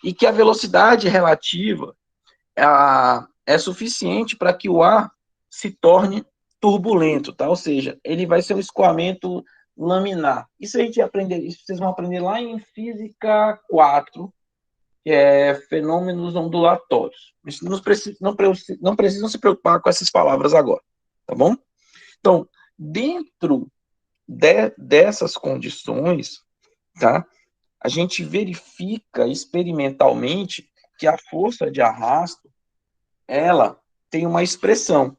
E que a velocidade relativa é suficiente para que o ar se torne turbulento, tá? Ou seja, ele vai ser um escoamento laminar. Isso a gente aprender, isso vocês vão aprender lá em Física 4, que é fenômenos ondulatórios. Não precisam se preocupar com essas palavras agora, tá bom? Então, dentro dessas condições, tá? A gente verifica experimentalmente que a força de arrasto ela tem uma expressão.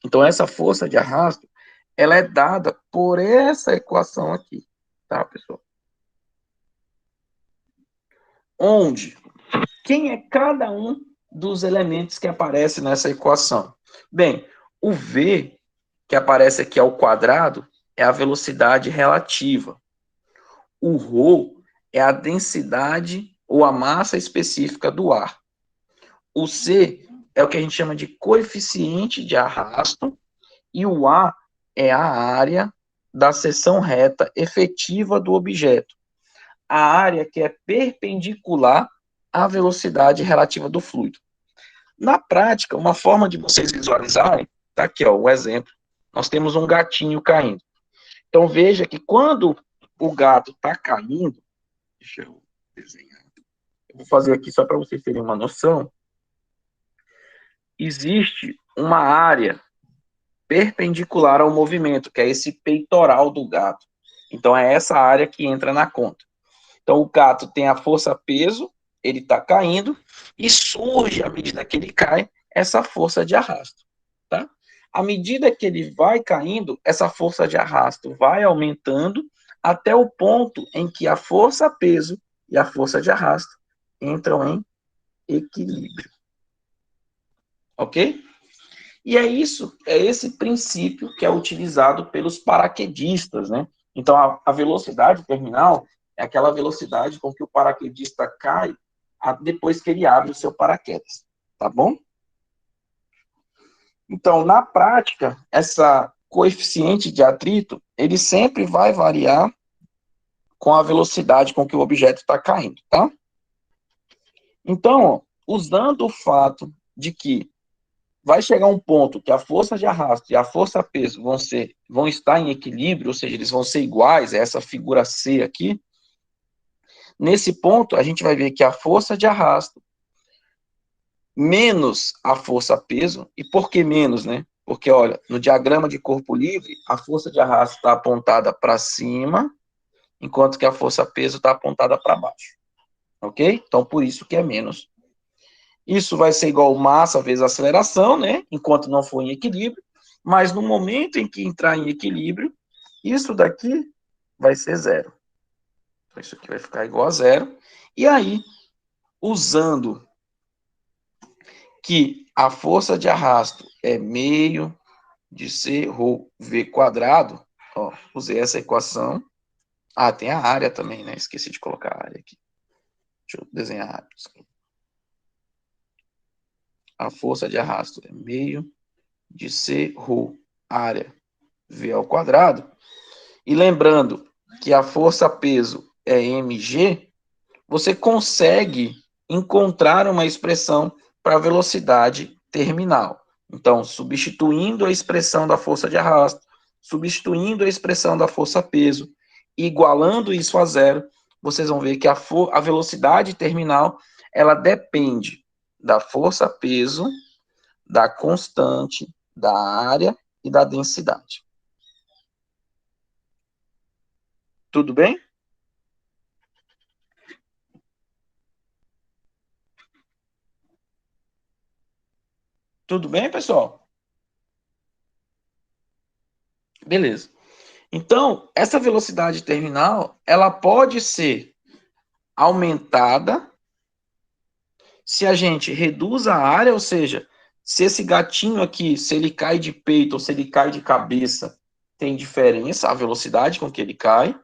Então, essa força de arrasto, ela é dada por essa equação aqui, tá, pessoal? Onde? Quem é cada um dos elementos que aparece nessa equação? Bem, o V, que aparece aqui ao quadrado, é a velocidade relativa. O ρ é a densidade ou a massa específica do ar. O C é o que a gente chama de coeficiente de arrasto, e o A é a área da seção reta efetiva do objeto, a área que é perpendicular à velocidade relativa do fluido. Na prática, uma forma de vocês visualizarem, tá aqui, ó, o exemplo. Nós temos um gatinho caindo. Então veja que quando o gato está caindo, deixa eu desenhar. Eu vou fazer aqui só para vocês terem uma noção. Existe uma área perpendicular ao movimento, que é esse peitoral do gato. Então, é essa área que entra na conta. Então, o gato tem a força-peso, ele está caindo, e surge, à medida que ele cai, essa força de arrasto. Tá? À medida que ele vai caindo, essa força de arrasto vai aumentando até o ponto em que a força-peso e a força de arrasto entram em equilíbrio. Ok? E é isso, é esse princípio que é utilizado pelos paraquedistas, né? Então, a velocidade terminal é aquela velocidade com que o paraquedista cai depois que ele abre o seu paraquedas, tá bom? Então, na prática, essa coeficiente de atrito, ele sempre vai variar com a velocidade com que o objeto está caindo, tá? Então, usando o fato de que vai chegar um ponto que a força de arrasto e a força-peso vão estar em equilíbrio, ou seja, eles vão ser iguais, é essa figura C aqui. Nesse ponto, a gente vai ver que a força de arrasto menos a força-peso, e por que menos, né? Porque, olha, no diagrama de corpo livre, a força de arrasto está apontada para cima, enquanto que a força-peso está apontada para baixo. Ok? Então, por isso que é menos. Isso vai ser igual massa vezes aceleração, né? Enquanto não for em equilíbrio. Mas no momento em que entrar em equilíbrio, isso daqui vai ser zero. Então, isso aqui vai ficar igual a zero. E aí, usando que a força de arrasto é meio de C ρ V quadrado, ó, usei essa equação. Ah, tem a área também, né? Esqueci de colocar a área aqui. Deixa eu desenhar a área. A força de arrasto é meio de C ρ área V ao quadrado. E lembrando que a força-peso é mg, você consegue encontrar uma expressão para a velocidade terminal. Então, substituindo a expressão da força de arrasto, substituindo a expressão da força-peso, igualando isso a zero, vocês vão ver que a velocidade terminal ela depende da força-peso, da constante, da área e da densidade. Tudo bem? Tudo bem, pessoal? Beleza. Então, essa velocidade terminal, ela pode ser aumentada se a gente reduz a área, ou seja, se esse gatinho aqui, se ele cai de peito ou se ele cai de cabeça, tem diferença a velocidade com que ele cai.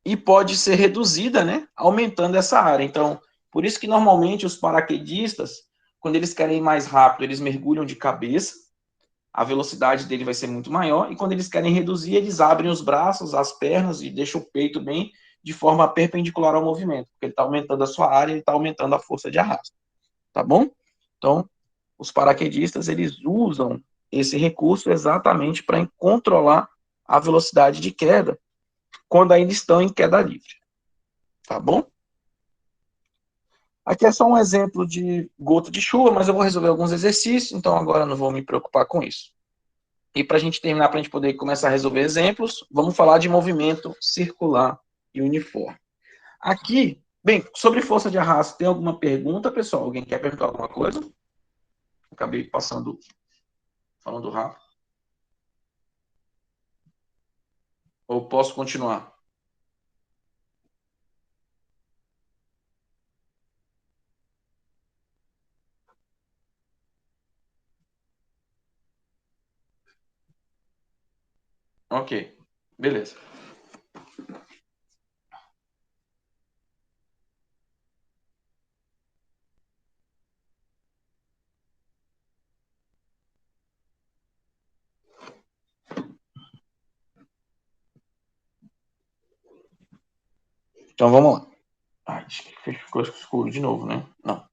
E pode ser reduzida, né, aumentando essa área. Então, por isso que normalmente os paraquedistas, quando eles querem ir mais rápido, eles mergulham de cabeça, a velocidade dele vai ser muito maior, e quando eles querem reduzir, eles abrem os braços, as pernas e deixam o peito bem de forma perpendicular ao movimento, porque ele está aumentando a sua área e está aumentando a força de arrasto, tá bom? Então, os paraquedistas, eles usam esse recurso exatamente para controlar a velocidade de queda, quando ainda estão em queda livre, tá bom? Aqui é só um exemplo de gota de chuva, mas eu vou resolver alguns exercícios, então agora não vou me preocupar com isso. E para a gente terminar, para a gente poder começar a resolver exemplos, vamos falar de movimento circular e uniforme. Aqui, bem, sobre força de arrasto, tem alguma pergunta, pessoal? Alguém quer perguntar alguma coisa? Acabei falando rápido. Ou posso continuar? Ok, beleza. Então vamos lá. Ai, acho que ficou escuro de novo, né? Não.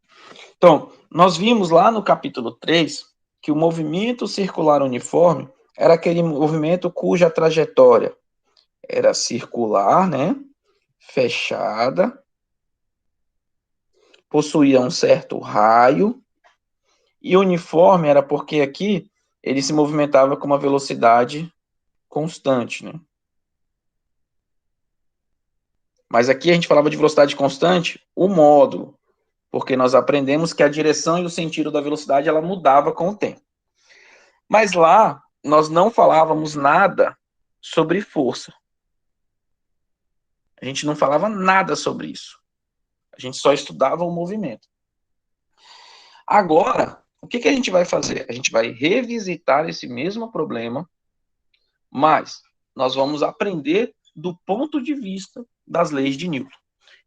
Então, nós vimos lá no capítulo 3 que o movimento circular uniforme era aquele movimento cuja trajetória era circular, né? Fechada, possuía um certo raio, e uniforme era porque aqui ele se movimentava com uma velocidade constante, né? Mas aqui a gente falava de velocidade constante, o módulo, porque nós aprendemos que a direção e o sentido da velocidade ela mudava com o tempo. Mas lá nós não falávamos nada sobre força. A gente não falava nada sobre isso. A gente só estudava o movimento. Agora, o que a gente vai fazer? A gente vai revisitar esse mesmo problema, mas nós vamos aprender do ponto de vista das leis de Newton.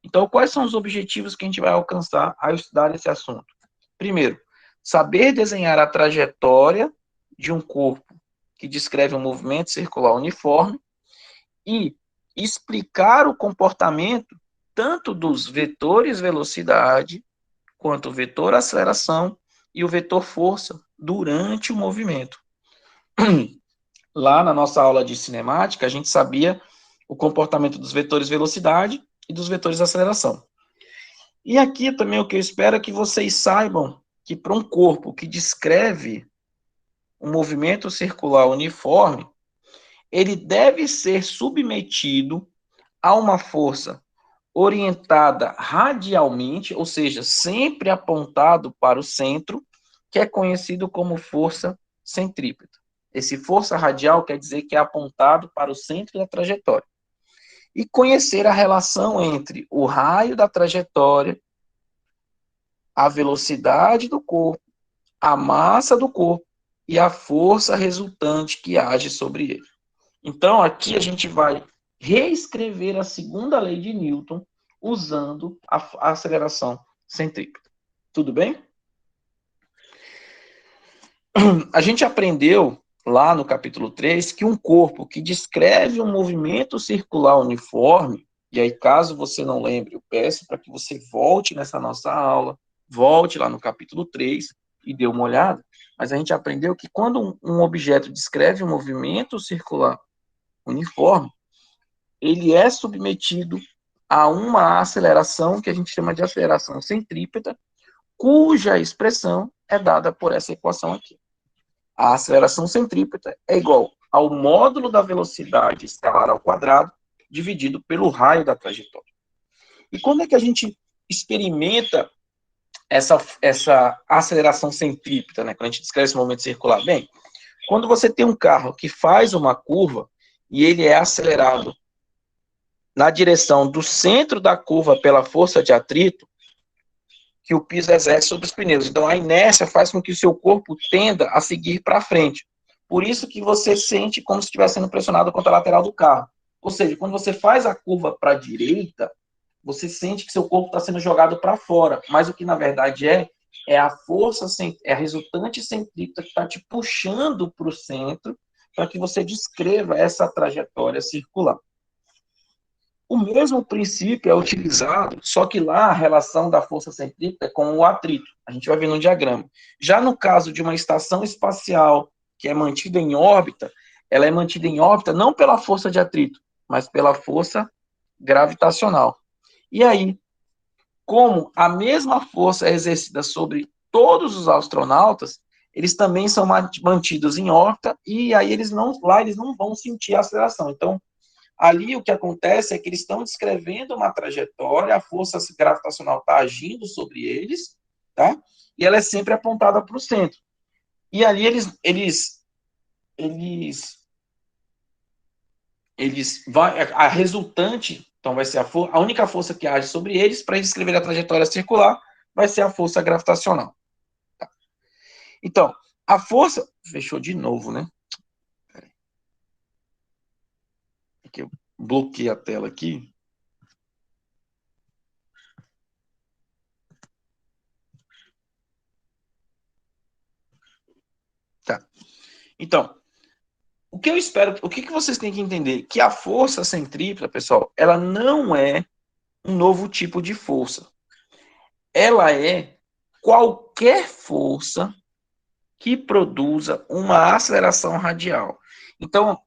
Então, quais são os objetivos que a gente vai alcançar ao estudar esse assunto? Primeiro, saber desenhar a trajetória de um corpo que descreve um movimento circular uniforme e explicar o comportamento tanto dos vetores velocidade, quanto o vetor aceleração e o vetor força durante o movimento. Lá na nossa aula de cinemática, a gente sabia o comportamento dos vetores velocidade e dos vetores aceleração. E aqui também o que eu espero é que vocês saibam que para um corpo que descreve um movimento circular uniforme, ele deve ser submetido a uma força orientada radialmente, ou seja, sempre apontado para o centro, que é conhecido como força centrípeta. Esse força radial quer dizer que é apontado para o centro da trajetória. E conhecer a relação entre o raio da trajetória, a velocidade do corpo, a massa do corpo e a força resultante que age sobre ele. Então, aqui a gente vai reescrever a segunda lei de Newton usando a aceleração centrípeta. Tudo bem? A gente aprendeu lá no capítulo 3 que um corpo que descreve um movimento circular uniforme, e aí caso você não lembre, eu peço para que você volte nessa nossa aula, volte lá no capítulo 3 e dê uma olhada, mas a gente aprendeu que quando um objeto descreve um movimento circular uniforme, ele é submetido a uma aceleração que a gente chama de aceleração centrípeta, cuja expressão é dada por essa equação aqui. A aceleração centrípeta é igual ao módulo da velocidade escalar ao quadrado dividido pelo raio da trajetória. E quando é que a gente experimenta essa aceleração centrípeta, né? Quando a gente descreve esse movimento circular. Bem, quando você tem um carro que faz uma curva e ele é acelerado na direção do centro da curva pela força de atrito que o piso exerce sobre os pneus. Então, a inércia faz com que o seu corpo tenda a seguir para frente. Por isso que você sente como se estivesse sendo pressionado contra a lateral do carro. Ou seja, quando você faz a curva para a direita, você sente que seu corpo está sendo jogado para fora. Mas o que, na verdade, é a força, é a resultante centrípeta que está te puxando para o centro para que você descreva essa trajetória circular. O mesmo princípio é utilizado, só que lá a relação da força centrípeta é com o atrito. A gente vai ver no diagrama. Já no caso de uma estação espacial que é mantida em órbita, ela é mantida em órbita não pela força de atrito, mas pela força gravitacional. E aí, como a mesma força é exercida sobre todos os astronautas, eles também são mantidos em órbita e aí eles não vão sentir a aceleração. Então, ali o que acontece é que eles estão descrevendo uma trajetória, a força gravitacional está agindo sobre eles, tá? E ela é sempre apontada para o centro. E ali a resultante, então vai ser a única força que age sobre eles para descrever a trajetória circular vai ser a força gravitacional. Tá? Então, a força fechou de novo, né? Aqui eu bloqueei a tela aqui. Tá. Então, o que eu espero, o que vocês têm que entender? Que a força centrípeta, pessoal, ela não é um novo tipo de força. Ela é qualquer força que produza uma aceleração radial. Então,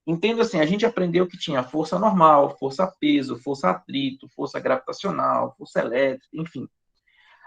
entenda assim, a gente aprendeu que tinha força normal, força peso, força atrito, força gravitacional, força elétrica, enfim.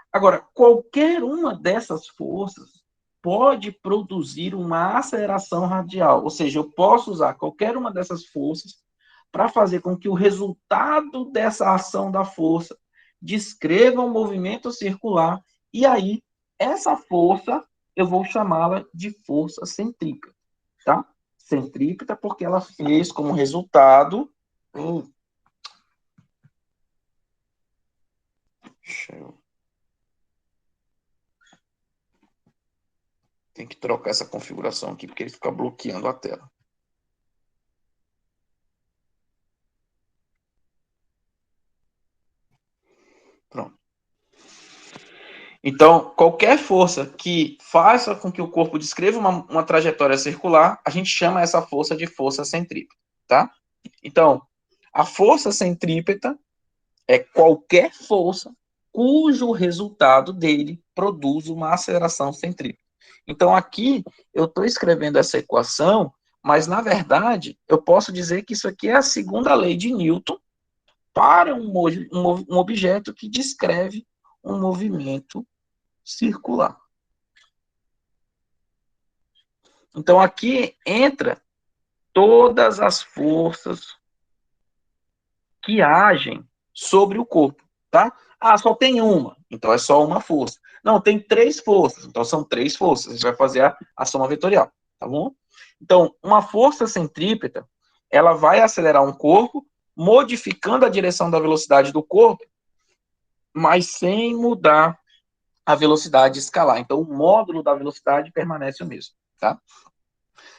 Agora, qualquer uma dessas forças pode produzir uma aceleração radial, ou seja, eu posso usar qualquer uma dessas forças para fazer com que o resultado dessa ação da força descreva um movimento circular, e aí essa força eu vou chamá-la de força centrípeta, tá? Centrípeta porque ela fez como resultado. Deixa eu Tem que trocar essa configuração aqui, porque ele fica bloqueando a tela. Pronto. Então, qualquer força que faça com que o corpo descreva uma trajetória circular, a gente chama essa força de força centrípeta, tá? Então, a força centrípeta é qualquer força cujo resultado dele produz uma aceleração centrípeta. Então, aqui eu estou escrevendo essa equação, mas, na verdade, eu posso dizer que isso aqui é a segunda lei de Newton para um objeto que descreve um movimento circular. Então, aqui entra todas as forças que agem sobre o corpo, tá? Ah, só tem uma, então é só uma força. Não, tem três forças, então são três forças. A gente vai fazer a soma vetorial, tá bom? Então, uma força centrípeta, ela vai acelerar um corpo, modificando a direção da velocidade do corpo, mas sem mudar a velocidade escalar. Então, o módulo da velocidade permanece o mesmo, tá?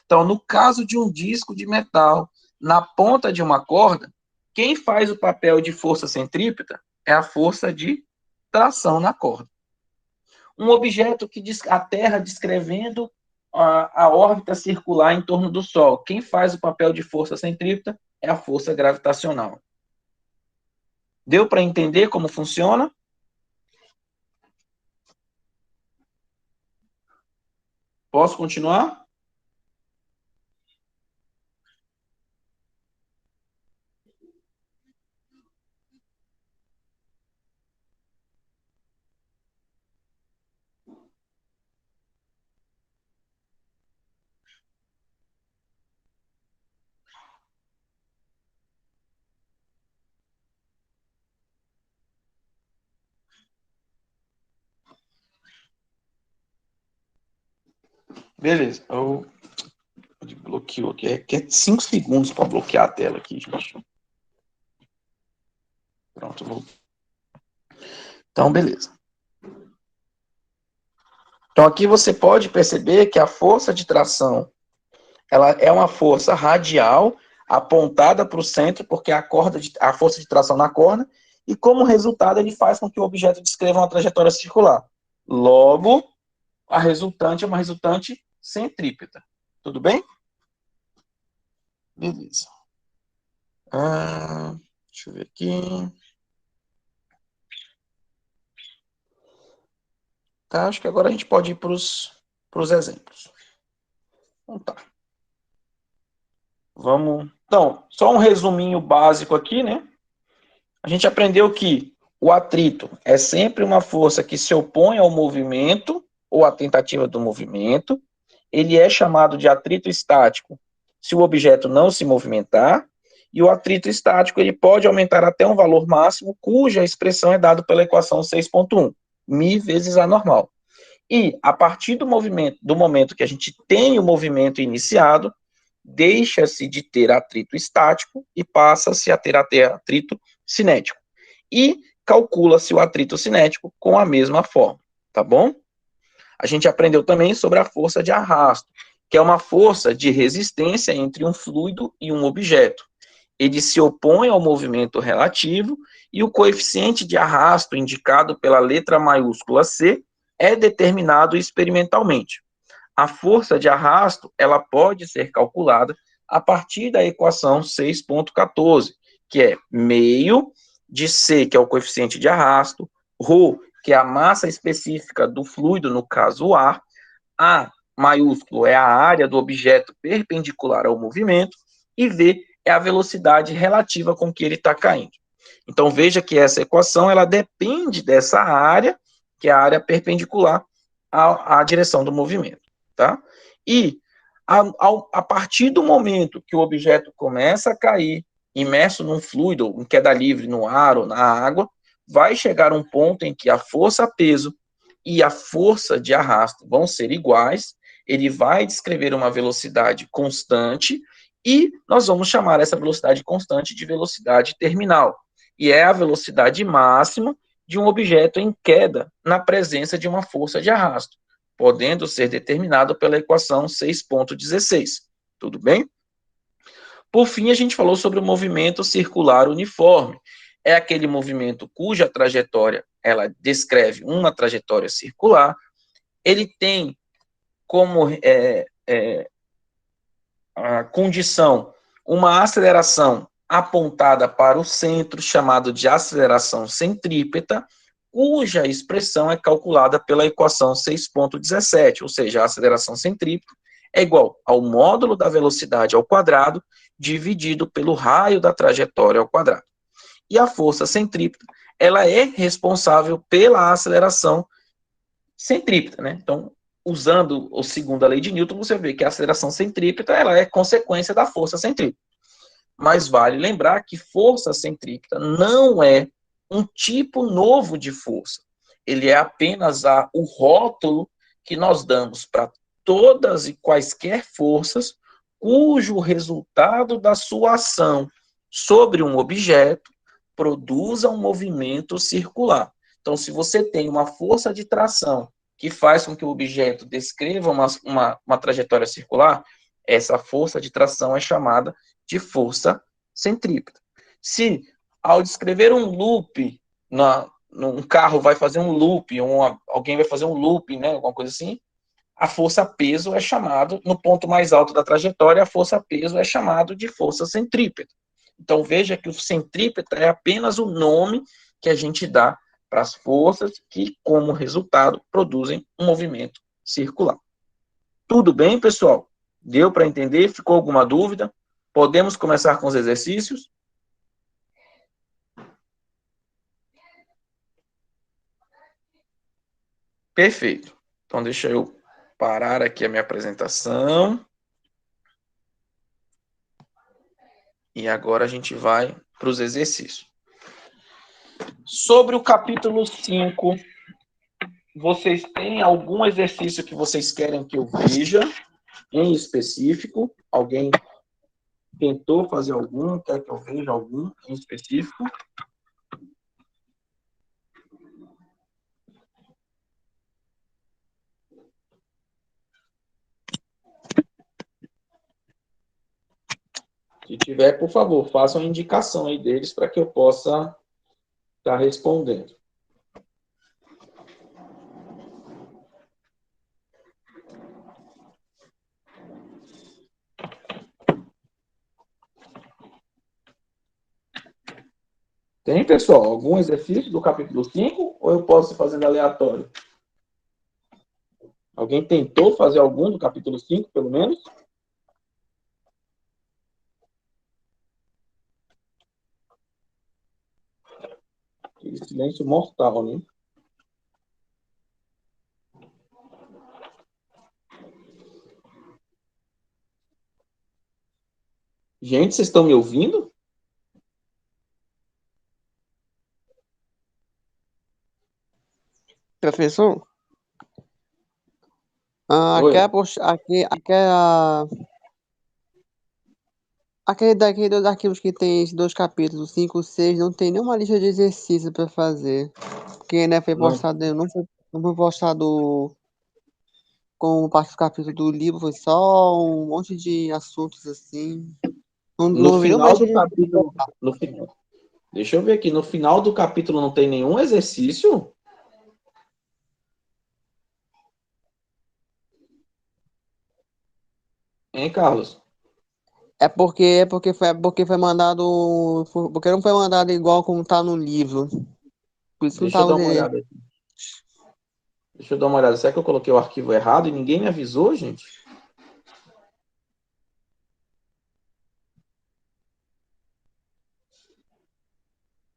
Então, no caso de um disco de metal na ponta de uma corda, quem faz o papel de força centrípeta é a força de tração na corda. Um objeto que a Terra descrevendo a órbita circular em torno do Sol, quem faz o papel de força centrípeta é a força gravitacional. Deu para entender como funciona? Posso continuar? Beleza. Eu bloqueio aqui. É 5 segundos para bloquear a tela aqui, gente. Pronto, vou. Então, beleza. Então, aqui você pode perceber que a força de tração, ela é uma força radial apontada para o centro, porque a força de tração na corda, e como resultado ele faz com que o objeto descreva uma trajetória circular. Logo, a resultante é uma resultante centrípeta. Tudo bem? Beleza. Deixa eu ver aqui. Tá, acho que agora a gente pode ir para os exemplos. Então tá. Vamos. Então, só um resuminho básico aqui, né? A gente aprendeu que o atrito é sempre uma força que se opõe ao movimento ou à tentativa do movimento. Ele é chamado de atrito estático se o objeto não se movimentar. E o atrito estático ele pode aumentar até um valor máximo, cuja expressão é dada pela equação 6.1, μ vezes a normal. E, a partir do momento que a gente tem o movimento iniciado, deixa-se de ter atrito estático e passa-se a ter atrito cinético. E calcula-se o atrito cinético com a mesma forma, tá bom? A gente aprendeu também sobre a força de arrasto, que é uma força de resistência entre um fluido e um objeto. Ele se opõe ao movimento relativo e o coeficiente de arrasto indicado pela letra maiúscula C é determinado experimentalmente. A força de arrasto, ela pode ser calculada a partir da equação 6.14, que é meio de C, que é o coeficiente de arrasto, ρ, que é a massa específica do fluido, no caso o ar, A maiúsculo é a área do objeto perpendicular ao movimento, e V é a velocidade relativa com que ele está caindo. Então, veja que essa equação, ela depende dessa área, que é a área perpendicular à direção do movimento, tá? E, a partir do momento que o objeto começa a cair, imerso num fluido, em queda livre, no ar ou na água, vai chegar um ponto em que a força-peso e a força de arrasto vão ser iguais, ele vai descrever uma velocidade constante, e nós vamos chamar essa velocidade constante de velocidade terminal, e é a velocidade máxima de um objeto em queda na presença de uma força de arrasto, podendo ser determinado pela equação 6.16. Tudo bem? Por fim, a gente falou sobre o movimento circular uniforme. É aquele movimento cuja trajetória ela descreve uma trajetória circular. Ele tem como a condição uma aceleração apontada para o centro, chamado de aceleração centrípeta, cuja expressão é calculada pela equação 6.17, ou seja, a aceleração centrípeta é igual ao módulo da velocidade ao quadrado dividido pelo raio da trajetória ao quadrado. E a força centrípeta, ela é responsável pela aceleração centrípeta, né? Então, usando a segunda lei de Newton, você vê que a aceleração centrípeta, ela é consequência da força centrípeta. Mas vale lembrar que força centrípeta não é um tipo novo de força. Ele é apenas o rótulo que nós damos para todas e quaisquer forças cujo resultado da sua ação sobre um objeto produza um movimento circular. Então, se você tem uma força de tração que faz com que o objeto descreva uma trajetória circular, essa força de tração é chamada de força centrípeta. Se, ao descrever um loop, um carro vai fazer um loop, alguém vai fazer um loop, né, alguma coisa assim, a força-peso é chamado, no ponto mais alto da trajetória, a força-peso é chamado de força centrípeta. Então, veja que o centrípeta é apenas o nome que a gente dá para as forças que, como resultado, produzem um movimento circular. Tudo bem, pessoal? Deu para entender? Ficou alguma dúvida? Podemos começar com os exercícios? Perfeito. Então, deixa eu parar aqui a minha apresentação. E agora a gente vai para os exercícios. Sobre o capítulo 5 vocês têm algum exercício que vocês querem que eu veja em específico? Alguém tentou fazer algum? Quer que eu veja algum em específico? Se tiver, por favor, façam a indicação aí deles para que eu possa estar respondendo. Tem, pessoal, algum exercício do capítulo 5 ou eu posso ir fazendo aleatório? Alguém tentou fazer algum do capítulo 5, pelo menos? Aquele silêncio mortal, né? Gente, vocês estão me ouvindo? Professor, Oi. aquele daqui dos arquivos que tem esses dois capítulos, 5 e 6, não tem nenhuma lista de exercícios para fazer. Porque né, Não. não foi postado com parte do capítulo do livro, foi só um monte de assuntos assim. No Não vi nenhuma final lista do de exercícios. capítulo, no final, deixa eu ver aqui, no final do capítulo não tem nenhum exercício? Hein, Carlos? Porque foi mandado. Porque não foi mandado igual como tá no livro. Por isso que não Deixa eu tava. dar uma olhada aqui. Deixa eu dar uma olhada. Será que eu coloquei o arquivo errado e ninguém me avisou, gente?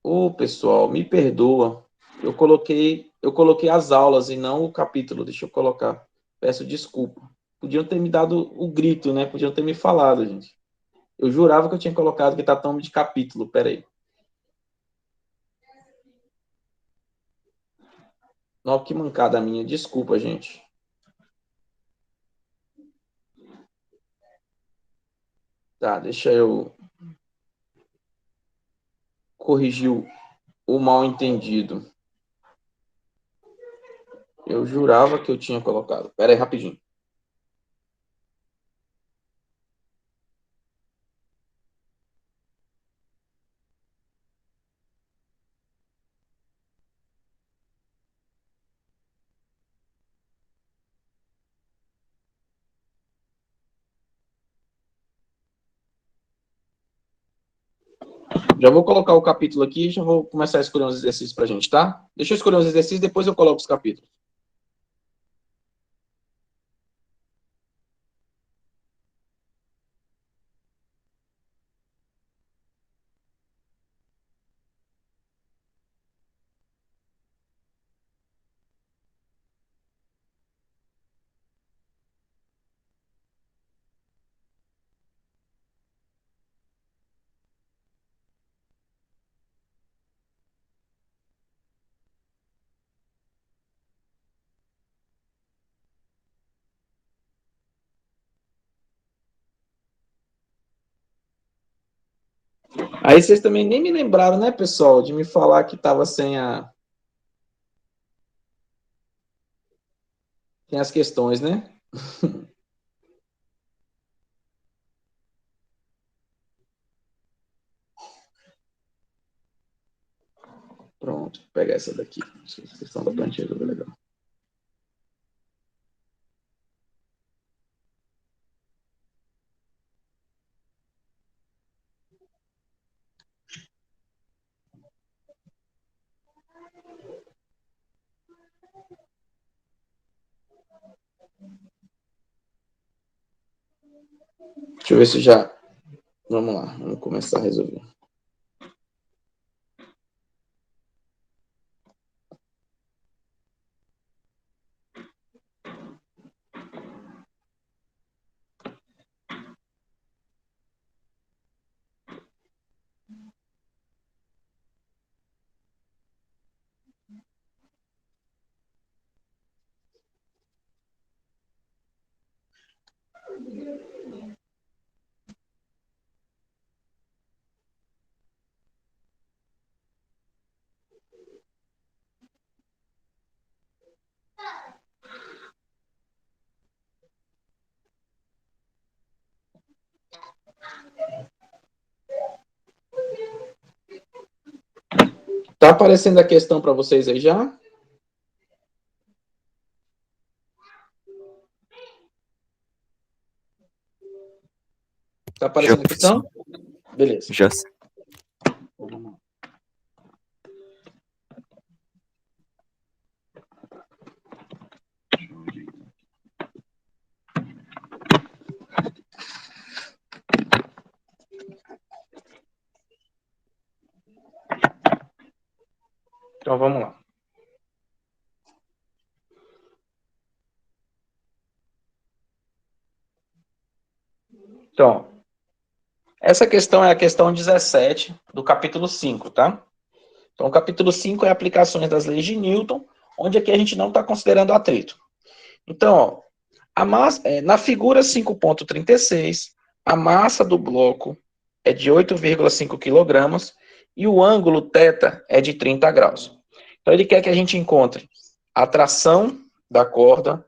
Ô, pessoal, me perdoa. Eu coloquei as aulas e não o capítulo. Deixa eu colocar. Peço desculpa. Podiam ter me dado o grito, né? Podiam ter me falado, gente. Eu jurava que eu tinha colocado que tá tão de capítulo. Peraí. Nossa, que mancada minha. Desculpa, gente. Tá, deixa eu corrigir o mal entendido. Eu jurava que eu tinha colocado. Peraí, rapidinho. Já vou colocar o capítulo aqui e já vou começar a escolher uns exercícios pra gente, tá? Deixa eu escolher uns exercícios, depois eu coloco os capítulos. Aí vocês também nem me lembraram, né, pessoal, de me falar que tava sem as questões, né? Pronto, vou pegar essa daqui. Essa questão da plantilha é legal. Deixa eu ver se já. Vamos lá, vamos começar a resolver. Tá aparecendo a questão para vocês aí já? Tá aparecendo a questão? Beleza. Já. Então vamos lá. Então, essa questão é a questão 17 do capítulo 5, tá? Então, o capítulo 5 é aplicações das leis de Newton, onde aqui a gente não está considerando atrito. Então, ó, na figura 5.36, a massa do bloco é de 8,5 kg e o ângulo θ é de 30 graus. Então, ele quer que a gente encontre a tração da corda,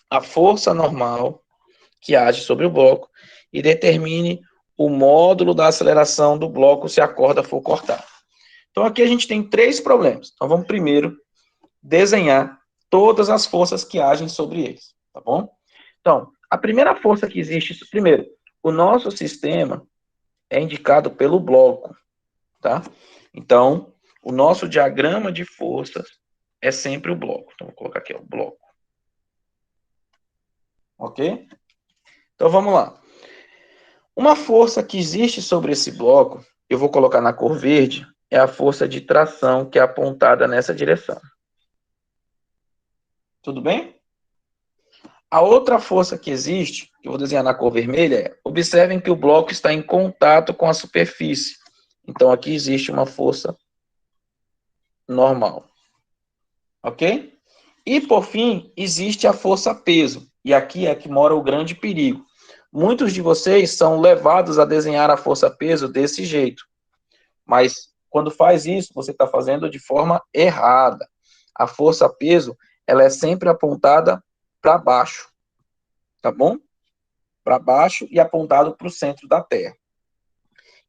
a força normal que age sobre o bloco e determine o módulo da aceleração do bloco se a corda for cortada. Então, aqui a gente tem 3 problemas. Então, vamos primeiro desenhar todas as forças que agem sobre eles, tá bom? Então, a primeira força que existe, primeiro, o nosso sistema é indicado pelo bloco, tá? Então, o nosso diagrama de forças é sempre o bloco. Então, vou colocar aqui, ó, o bloco. Ok? Então, vamos lá. Uma força que existe sobre esse bloco, eu vou colocar na cor verde, é a força de tração que é apontada nessa direção. Tudo bem? A outra força que existe, que eu vou desenhar na cor vermelha, é, observem que o bloco está em contato com a superfície. Então, aqui existe uma força normal. Ok? E, por fim, existe a força peso. E aqui é que mora o grande perigo. Muitos de vocês são levados a desenhar a força peso desse jeito. Mas, quando faz isso, você está fazendo de forma errada. A força peso, ela é sempre apontada para baixo. Tá bom? Para baixo e apontado para o centro da Terra.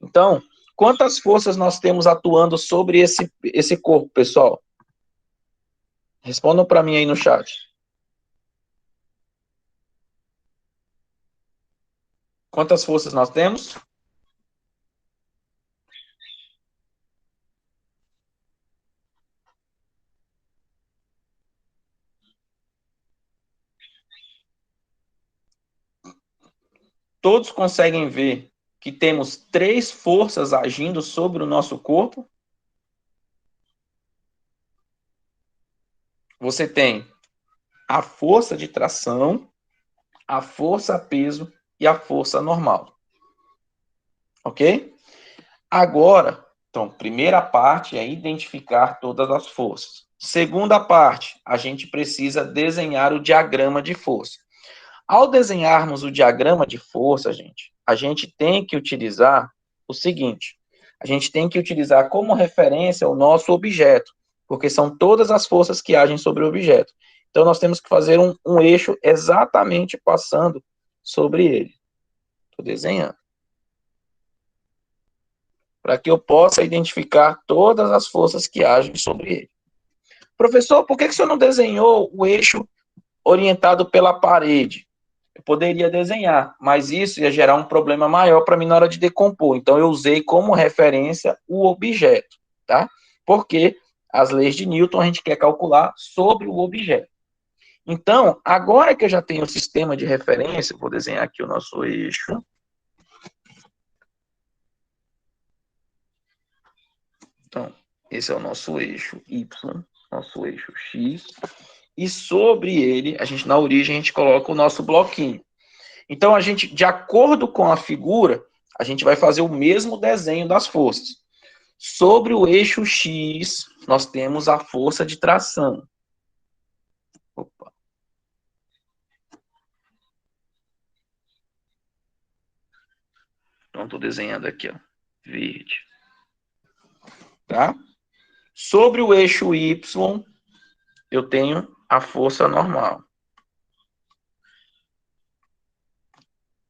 Então, quantas forças nós temos atuando sobre esse corpo, pessoal? Respondam para mim aí no chat. Quantas forças nós temos? Todos conseguem ver que temos 3 forças agindo sobre o nosso corpo? Você tem a força de tração, a força peso e a força normal. Ok? Agora, então, primeira parte é identificar todas as forças. Segunda parte, a gente precisa desenhar o diagrama de força. Ao desenharmos o diagrama de força, a gente tem que utilizar o seguinte: a gente tem que utilizar como referência o nosso objeto, porque são todas as forças que agem sobre o objeto. Então, nós temos que fazer um eixo exatamente passando sobre ele. Estou desenhando. Para que eu possa identificar todas as forças que agem sobre ele. Professor, por que o senhor não desenhou o eixo orientado pela parede? Eu poderia desenhar, mas isso ia gerar um problema maior para mim na hora de decompor. Então, eu usei como referência o objeto, tá? Porque as leis de Newton a gente quer calcular sobre o objeto. Então, agora que eu já tenho o sistema de referência, vou desenhar aqui o nosso eixo. Então, esse é o nosso eixo Y, nosso eixo X. E sobre ele, na origem, a gente coloca o nosso bloquinho. Então, de acordo com a figura, a gente vai fazer o mesmo desenho das forças. Sobre o eixo X, nós temos a força de tração. Opa. Então, estou desenhando aqui, ó, verde. Tá? Sobre o eixo Y, eu tenho a força normal.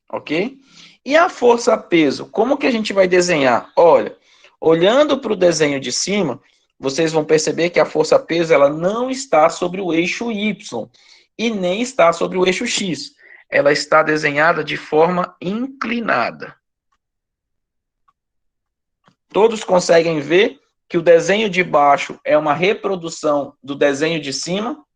Ok? E a força-peso, como que a gente vai desenhar? Olha, olhando para o desenho de cima, vocês vão perceber que a força-peso ela não está sobre o eixo Y e nem está sobre o eixo X. Ela está desenhada de forma inclinada. Todos conseguem ver que o desenho de baixo é uma reprodução do desenho de cima?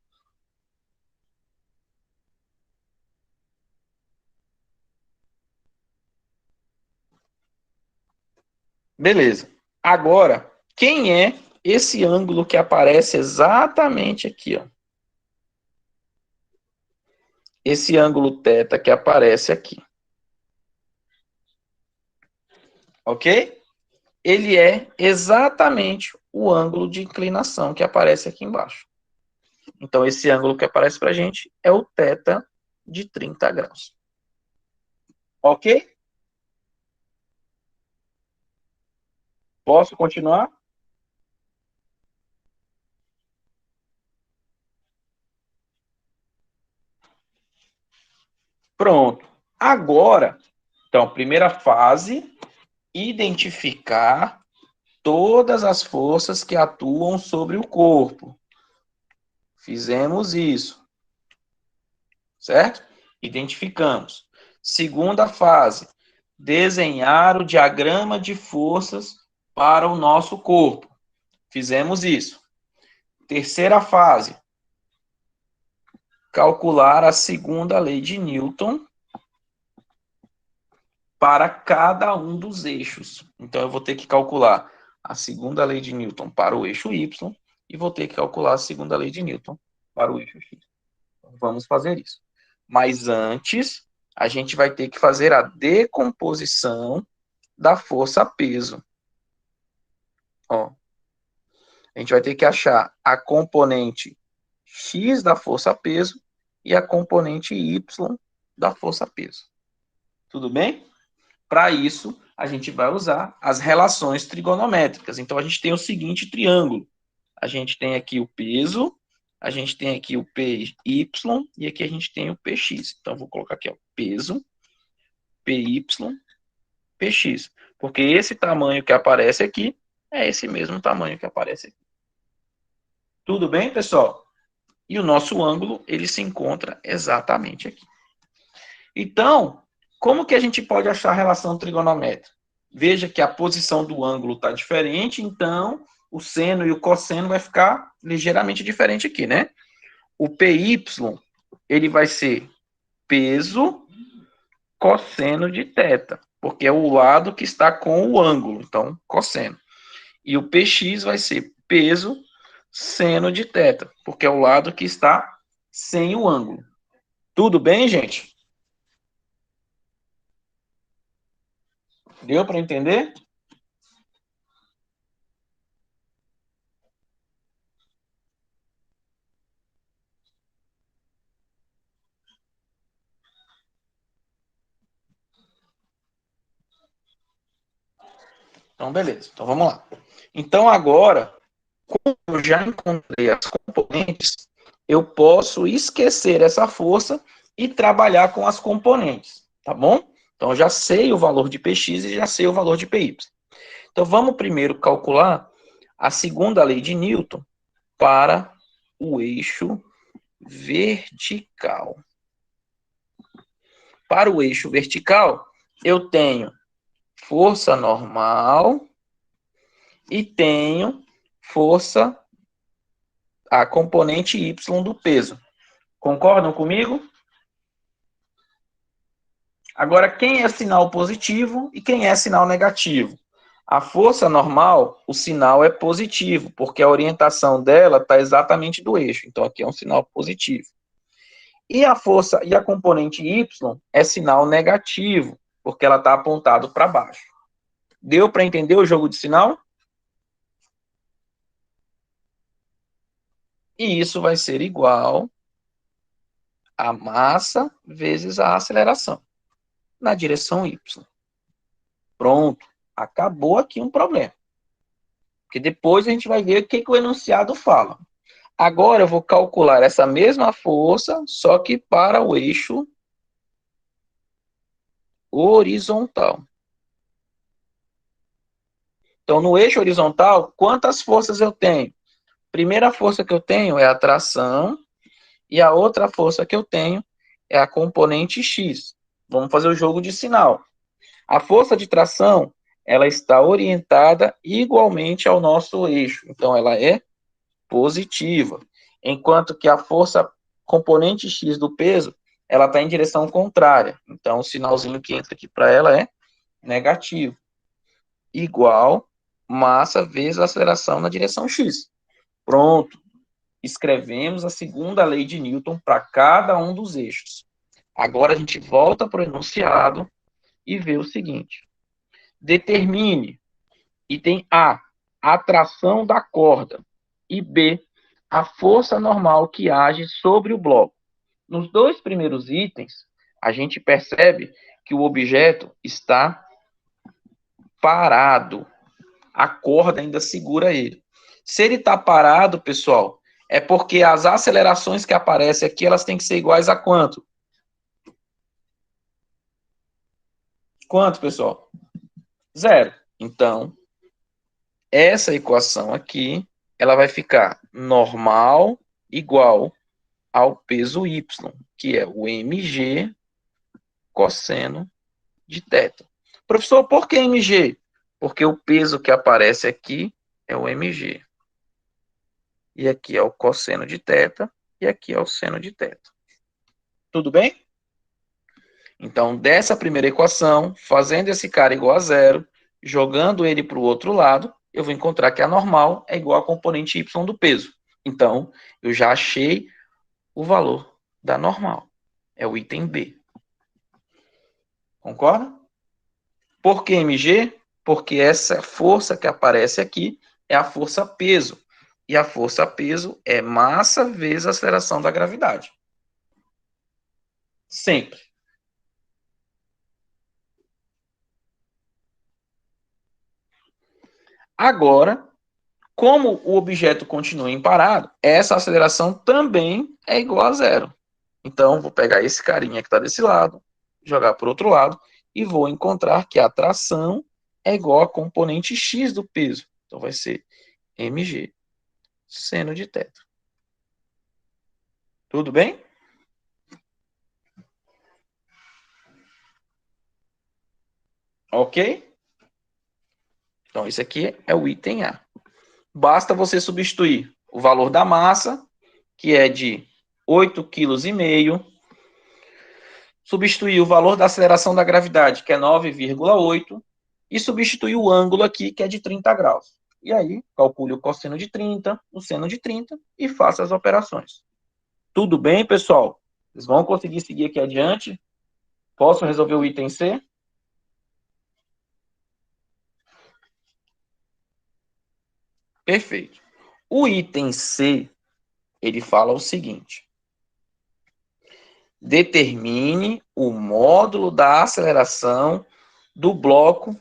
Beleza. Agora, quem é esse ângulo que aparece exatamente aqui, ó? Esse ângulo θ que aparece aqui. Ok? Ele é exatamente o ângulo de inclinação que aparece aqui embaixo. Então, esse ângulo que aparece para a gente é o θ de 30 graus. Ok? Posso continuar? Pronto. Agora, então, primeira fase, identificar todas as forças que atuam sobre o corpo. Fizemos isso. Certo? Identificamos. Segunda fase, desenhar o diagrama de forças para o nosso corpo. Fizemos isso. Terceira fase, calcular a segunda lei de Newton para cada um dos eixos. Então, eu vou ter que calcular a segunda lei de Newton para o eixo Y e vou ter que calcular a segunda lei de Newton para o eixo X. Então, vamos fazer isso. Mas antes, a gente vai ter que fazer a decomposição da força-peso. Ó, a gente vai ter que achar a componente X da força-peso e a componente Y da força-peso. Tudo bem? Para isso, a gente vai usar as relações trigonométricas. Então, a gente tem o seguinte triângulo. A gente tem aqui o peso, a gente tem aqui o PY e aqui a gente tem o PX. Então, eu vou colocar aqui, ó, peso, PY, PX. Porque esse tamanho que aparece aqui é esse mesmo tamanho que aparece aqui. Tudo bem, pessoal? E o nosso ângulo, ele se encontra exatamente aqui. Então, como que a gente pode achar a relação trigonométrica? Veja que a posição do ângulo está diferente, então o seno e o cosseno vai ficar ligeiramente diferente aqui, né? O PY, ele vai ser peso cosseno de θ, porque é o lado que está com o ângulo, então cosseno. E o PX vai ser peso seno de θ, porque é o lado que está sem o ângulo. Tudo bem, gente? Deu para entender? Então, beleza. Então, vamos lá. Então, agora, como eu já encontrei as componentes, eu posso esquecer essa força e trabalhar com as componentes, tá bom? Então, eu já sei o valor de Px e já sei o valor de Py. Então, vamos primeiro calcular a segunda lei de Newton para o eixo vertical. Para o eixo vertical, eu tenho força normal e tenho força, a componente Y do peso. Concordam comigo? Agora, quem é sinal positivo e quem é sinal negativo? A força normal, o sinal é positivo, porque a orientação dela está exatamente do eixo. Então, aqui é um sinal positivo. E a força e a componente Y é sinal negativo, porque ela está apontado para baixo. Deu para entender o jogo de sinal? E isso vai ser igual a massa vezes a aceleração, na direção Y. Pronto, acabou aqui um problema. Porque depois a gente vai ver o que o enunciado fala. Agora eu vou calcular essa mesma força, só que para o eixo horizontal. Então, no eixo horizontal, quantas forças eu tenho? Primeira força que eu tenho é a tração, e a outra força que eu tenho é a componente X. Vamos fazer o jogo de sinal. A força de tração, ela está orientada igualmente ao nosso eixo, então ela é positiva, enquanto que a força componente X do peso, ela está em direção contrária, então o sinalzinho que entra aqui para ela é negativo, igual massa vezes aceleração na direção X. Pronto, escrevemos a segunda lei de Newton para cada um dos eixos. Agora a gente volta para o enunciado e vê o seguinte: determine, item A, a tração da corda, e B, a força normal que age sobre o bloco. Nos dois primeiros itens, a gente percebe que o objeto está parado. A corda ainda segura ele. Se ele está parado, pessoal, é porque as acelerações que aparecem aqui, elas têm que ser iguais a quanto? Quanto, pessoal? 0. Então, essa equação aqui, ela vai ficar normal igual ao peso y, que é o mg cosseno de θ. Professor, por que mg? Porque o peso que aparece aqui é o mg. E aqui é o cosseno de θ, e aqui é o seno de θ. Tudo bem? Então, dessa primeira equação, fazendo esse cara igual a 0, jogando ele para o outro lado, eu vou encontrar que a normal é igual a componente y do peso. Então, eu já achei o valor da normal. É o item B. Concorda? Por que mg? Porque essa força que aparece aqui é a força peso. E a força peso é massa vezes a aceleração da gravidade. Sempre. Agora, como o objeto continua em parado, essa aceleração também é igual a 0. Então, vou pegar esse carinha que está desse lado, jogar para o outro lado, e vou encontrar que a tração é igual a componente X do peso. Então, vai ser mg seno de θ. Tudo bem? Ok? Então, esse aqui é o item A. Basta você substituir o valor da massa, que é de 8,5 kg, substituir o valor da aceleração da gravidade, que é 9,8, e substituir o ângulo aqui, que é de 30 graus. E aí, calcule o cosseno de 30, o seno de 30, e faça as operações. Tudo bem, pessoal? Vocês vão conseguir seguir aqui adiante? Posso resolver o item C? Perfeito. O item C, ele fala o seguinte: determine o módulo da aceleração do bloco.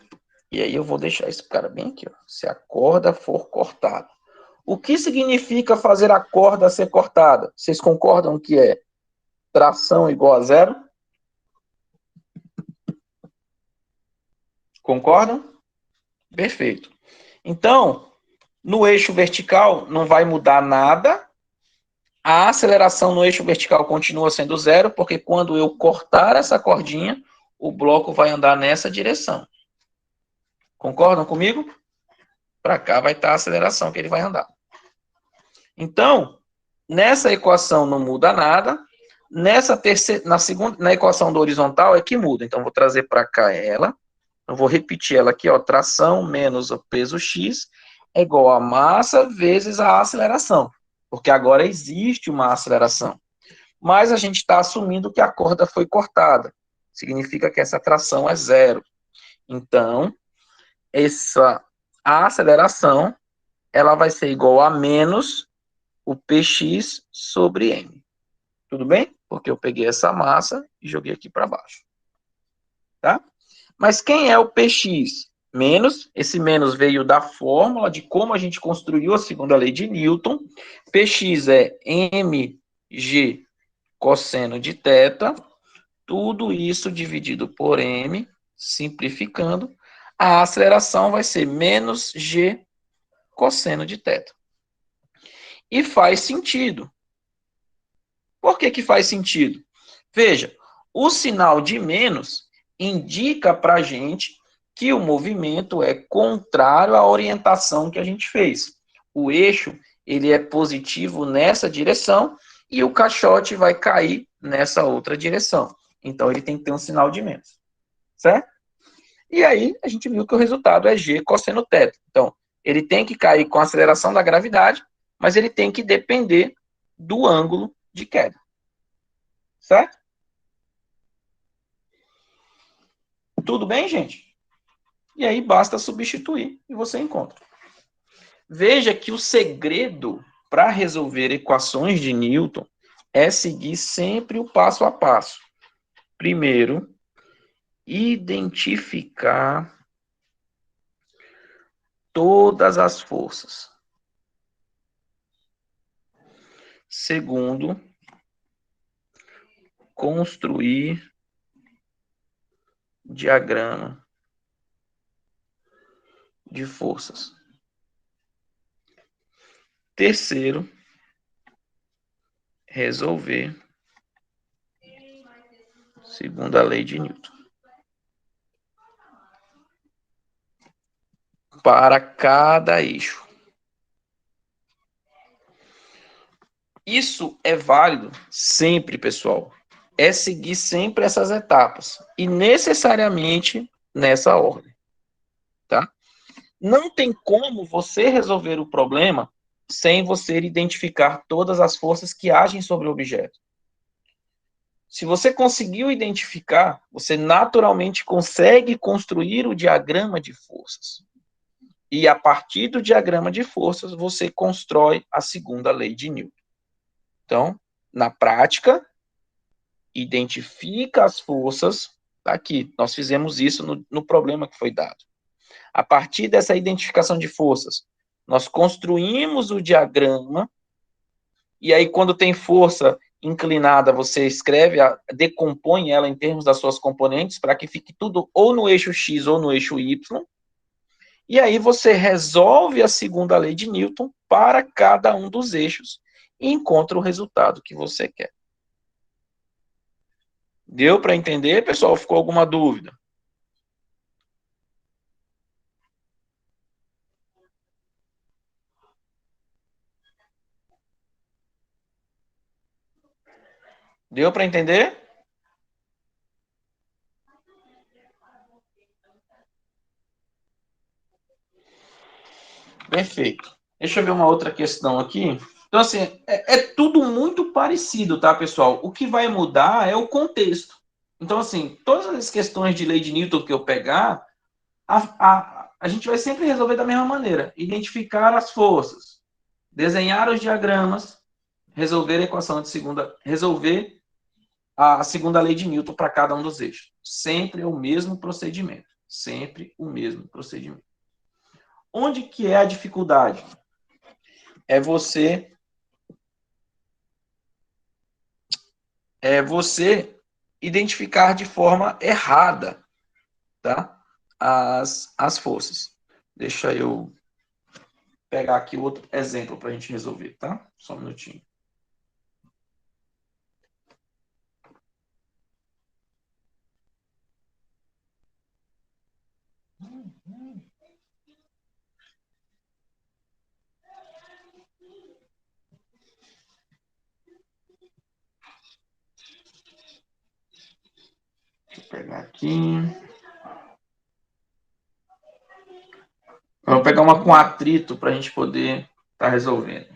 E aí eu vou deixar esse cara bem aqui, ó. Se a corda for cortada. O que significa fazer a corda ser cortada? Vocês concordam que é tração igual a 0? Concordam? Perfeito. Então, no eixo vertical não vai mudar nada. A aceleração no eixo vertical continua sendo 0, porque quando eu cortar essa cordinha, o bloco vai andar nessa direção. Concordam comigo? Para cá vai estar a aceleração que ele vai andar. Então, nessa equação não muda nada. Na equação do horizontal é que muda. Então, vou trazer para cá ela. Eu vou repetir ela aqui, ó. Tração menos o peso X é igual a massa vezes a aceleração. Porque agora existe uma aceleração. Mas a gente está assumindo que a corda foi cortada. Significa que essa tração é 0. Então, a aceleração ela vai ser igual a menos o px sobre m. Tudo bem? Porque eu peguei essa massa e joguei aqui para baixo. Tá? Mas quem é o Px? Menos, esse menos veio da fórmula de como a gente construiu a segunda lei de Newton. Px é mg cosseno de θ, tudo isso dividido por m, simplificando, a aceleração vai ser menos g cosseno de θ. E faz sentido. Por que faz sentido? Veja, o sinal de menos indica para a gente que o movimento é contrário à orientação que a gente fez. O eixo ele é positivo nessa direção e o caixote vai cair nessa outra direção. Então, ele tem que ter um sinal de menos. Certo? E aí, a gente viu que o resultado é g cosseno θ. Então, ele tem que cair com a aceleração da gravidade, mas ele tem que depender do ângulo de queda. Certo? Tudo bem, gente? E aí basta substituir e você encontra. Veja que o segredo para resolver equações de Newton é seguir sempre o passo a passo. Primeiro, identificar todas as forças. Segundo, construir diagrama de forças. Terceiro, resolver segundo a lei de Newton. Para cada eixo. Isso é válido sempre, pessoal. É seguir sempre essas etapas. E necessariamente nessa ordem. Tá? Não tem como você resolver o problema sem você identificar todas as forças que agem sobre o objeto. Se você conseguiu identificar, você naturalmente consegue construir o diagrama de forças. E a partir do diagrama de forças, você constrói a segunda lei de Newton. Então, na prática, identifica as forças. Tá aqui, nós fizemos isso no problema que foi dado. A partir dessa identificação de forças, nós construímos o diagrama, e aí quando tem força inclinada, você escreve, decompõe ela em termos das suas componentes, para que fique tudo ou no eixo X ou no eixo Y, e aí você resolve a segunda lei de Newton para cada um dos eixos e encontra o resultado que você quer. Deu para entender, pessoal? Ficou alguma dúvida? Deu para entender? Perfeito. Deixa eu ver uma outra questão aqui. Então, assim, é tudo muito parecido, tá, pessoal? O que vai mudar é o contexto. Então, assim, todas as questões de lei de Newton que eu pegar, a gente vai sempre resolver da mesma maneira. Identificar as forças, desenhar os diagramas, resolver a equação de segunda, resolver a segunda lei de Newton para cada um dos eixos. Sempre é o mesmo procedimento. Sempre o mesmo procedimento. Onde que é a dificuldade? É você identificar de forma errada, tá? As forças. Deixa eu pegar aqui outro exemplo para a gente resolver, tá? Só um minutinho. Deixa eu pegar aqui. Eu vou pegar uma com atrito para a gente poder estar resolvendo.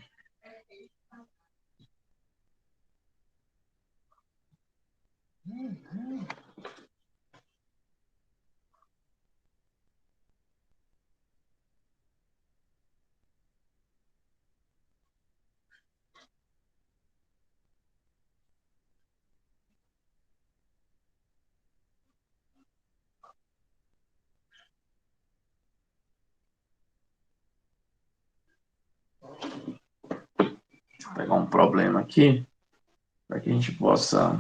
Vou pegar um problema aqui para que a gente possa.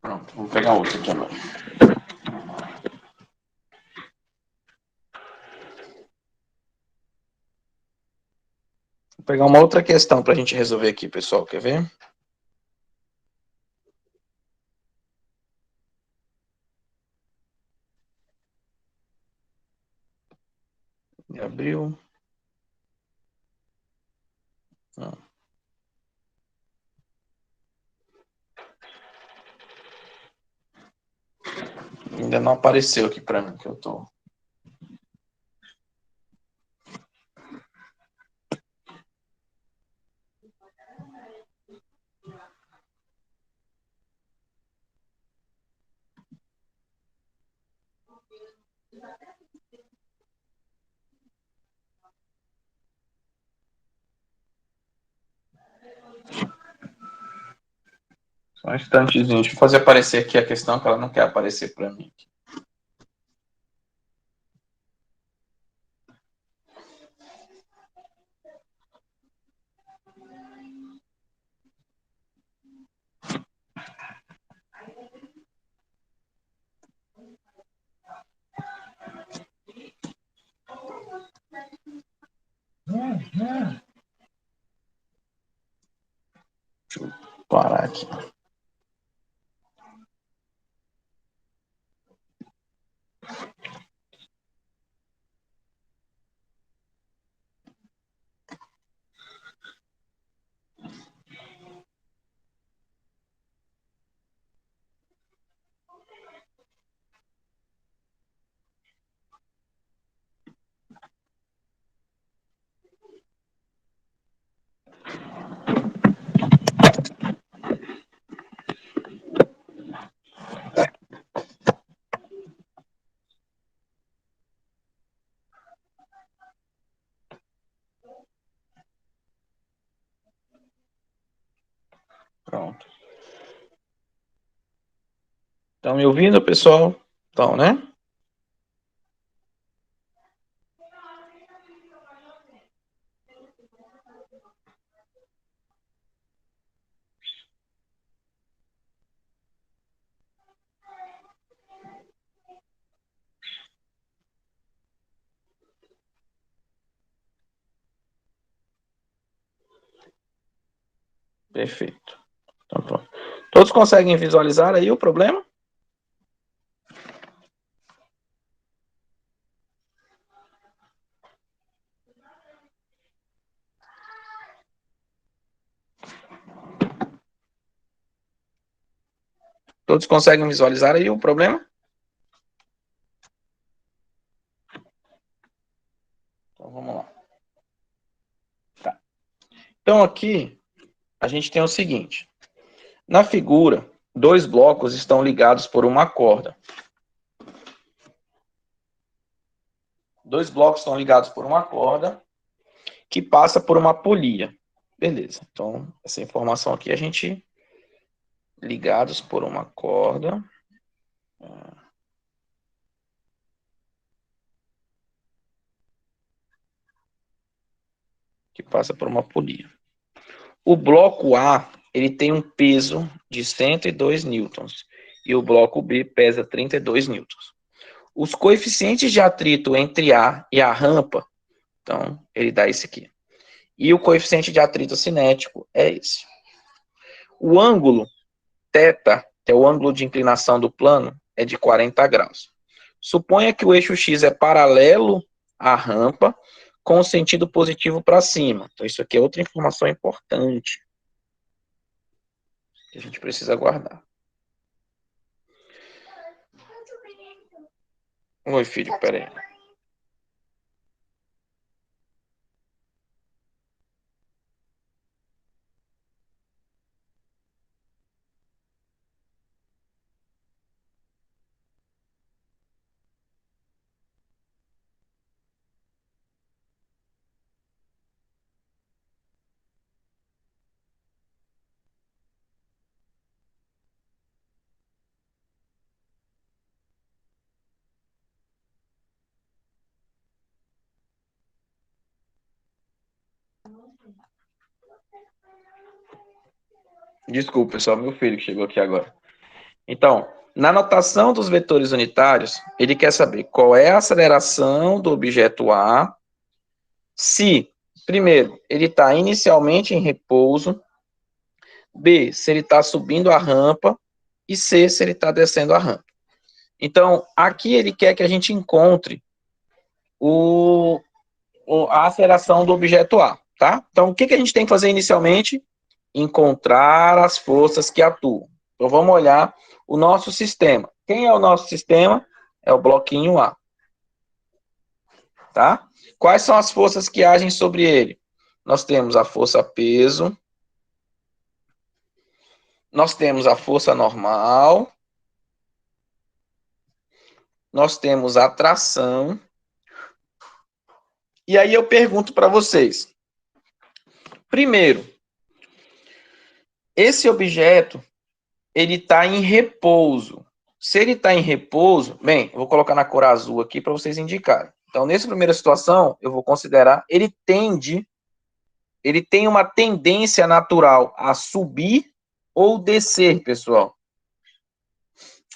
Pronto, vou pegar outro aqui agora. Vou pegar uma outra questão para a gente resolver aqui, pessoal. Quer ver? Abriu. Não. Ainda não apareceu aqui para mim que eu tô. Só um instantezinho. Deixa eu fazer aparecer aqui a questão que ela não quer aparecer para mim. Deixa eu parar aqui. Pronto. Estão me ouvindo, pessoal? Estão, né? Perfeito. Então, pronto. Todos conseguem visualizar aí o problema? Todos conseguem visualizar aí o problema? Então, vamos lá. Tá. Então, aqui, a gente tem o seguinte. Na figura, dois blocos estão ligados por uma corda. Dois blocos estão ligados por uma corda que passa por uma polia. Beleza. Então, essa informação aqui, a gente... Ligados por uma corda... que passa por uma polia. O bloco A, ele tem um peso de 102 newtons. E o bloco B pesa 32 newtons. os coeficientes de atrito entre A e a rampa, então, ele dá esse aqui. E o coeficiente de atrito cinético é esse. O ângulo θ, que é o ângulo de inclinação do plano, é de 40 graus. Suponha que o eixo X é paralelo à rampa, com o sentido positivo para cima. Então, isso aqui é outra informação importante que a gente precisa guardar. Oi, filho, peraí. Desculpa, pessoal, meu filho que chegou aqui agora. Então, na notação dos vetores unitários, ele quer saber qual é a aceleração do objeto A, se, primeiro, ele está inicialmente em repouso, B, se ele está subindo a rampa, e C, se ele está descendo a rampa. Então, aqui ele quer que a gente encontre a aceleração do objeto A, tá? Então, o que a gente tem que fazer inicialmente? Encontrar as forças que atuam. Então, vamos olhar o nosso sistema. Quem é o nosso sistema? É o bloquinho A. Tá? Quais são as forças que agem sobre ele? Nós temos a força peso, nós temos a força normal, nós temos a tração. E aí eu pergunto para vocês. Primeiro, esse objeto, ele está em repouso. Se ele está em repouso, bem, eu vou colocar na cor azul aqui para vocês indicarem. Então, nessa primeira situação, eu vou considerar, ele tem uma tendência natural a subir ou descer, pessoal.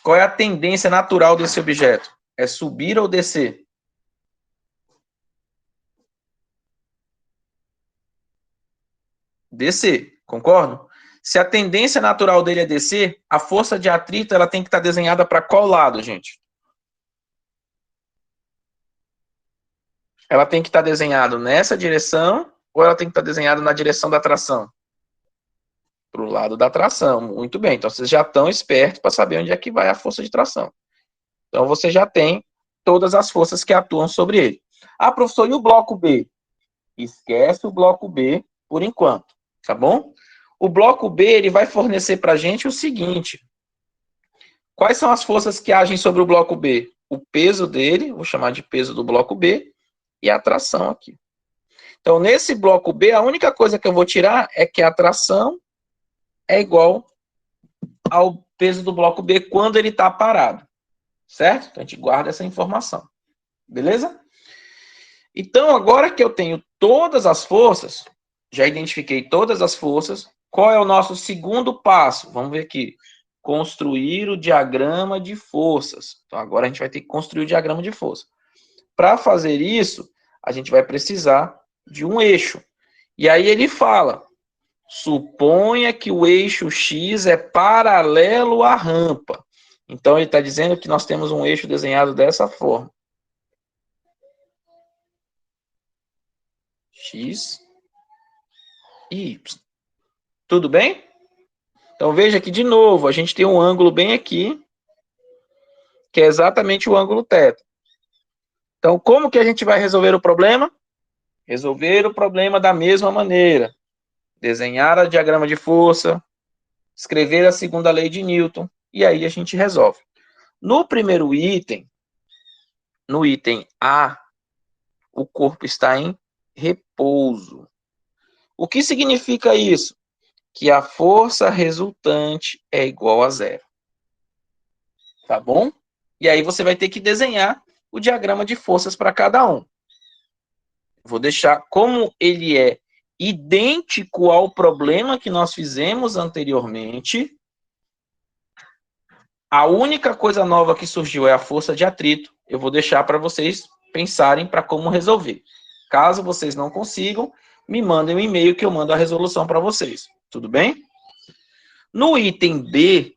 Qual é a tendência natural desse objeto? É subir ou descer? Descer, concordo? Se a tendência natural dele é descer, a força de atrito ela tem que estar desenhada para qual lado, gente? Ela tem que estar desenhada nessa direção ou ela tem que estar desenhada na direção da tração? Para o lado da tração. Muito bem. Então, vocês já estão espertos para saber onde é que vai a força de tração. Então, você já tem todas as forças que atuam sobre ele. Ah, professor, e o bloco B? Esquece o bloco B por enquanto, tá bom? O bloco B ele vai fornecer para a gente o seguinte. Quais são as forças que agem sobre o bloco B? O peso dele, vou chamar de peso do bloco B, e a tração aqui. Então, nesse bloco B, a única coisa que eu vou tirar é que a tração é igual ao peso do bloco B quando ele está parado. Certo? Então, a gente guarda essa informação. Beleza? Então, agora que eu tenho todas as forças, já identifiquei todas as forças, qual é o nosso segundo passo? Vamos ver aqui. Construir o diagrama de forças. Então, agora a gente vai ter que construir o diagrama de força. Para fazer isso, a gente vai precisar de um eixo. E aí ele fala, suponha que o eixo X é paralelo à rampa. Então, ele está dizendo que nós temos um eixo desenhado dessa forma. X e Y. Tudo bem? Então, veja que, de novo, a gente tem um ângulo bem aqui, que é exatamente o ângulo θ. Então, como que a gente vai resolver o problema? Resolver o problema da mesma maneira. Desenhar o diagrama de força, escrever a segunda lei de Newton, e aí a gente resolve. No primeiro item, no item A, o corpo está em repouso. O que significa isso? Que a força resultante é igual a zero. Tá bom? E aí você vai ter que desenhar o diagrama de forças para cada um. Vou deixar como ele é idêntico ao problema que nós fizemos anteriormente. A única coisa nova que surgiu é a força de atrito. eu vou deixar para vocês pensarem para como resolver. Caso vocês não consigam, me mandem um e-mail que eu mando a resolução para vocês. Tudo bem? No item B,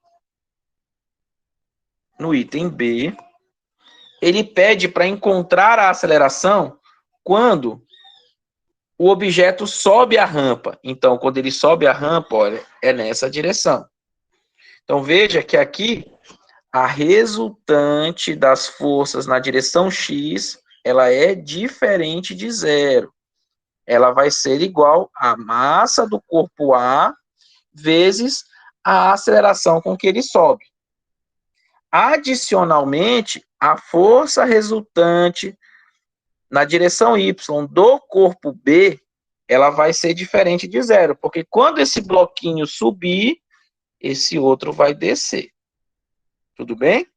ele pede para encontrar a aceleração quando o objeto sobe a rampa. Então, quando ele sobe a rampa, olha, é nessa direção. Então, veja que aqui a resultante das forças na direção X, ela é diferente de zero. Ela vai ser igual à massa do corpo A vezes a aceleração com que ele sobe. Adicionalmente, a força resultante na direção Y do corpo B, ela vai ser diferente de zero, porque quando esse bloquinho subir, esse outro vai descer. Tudo bem?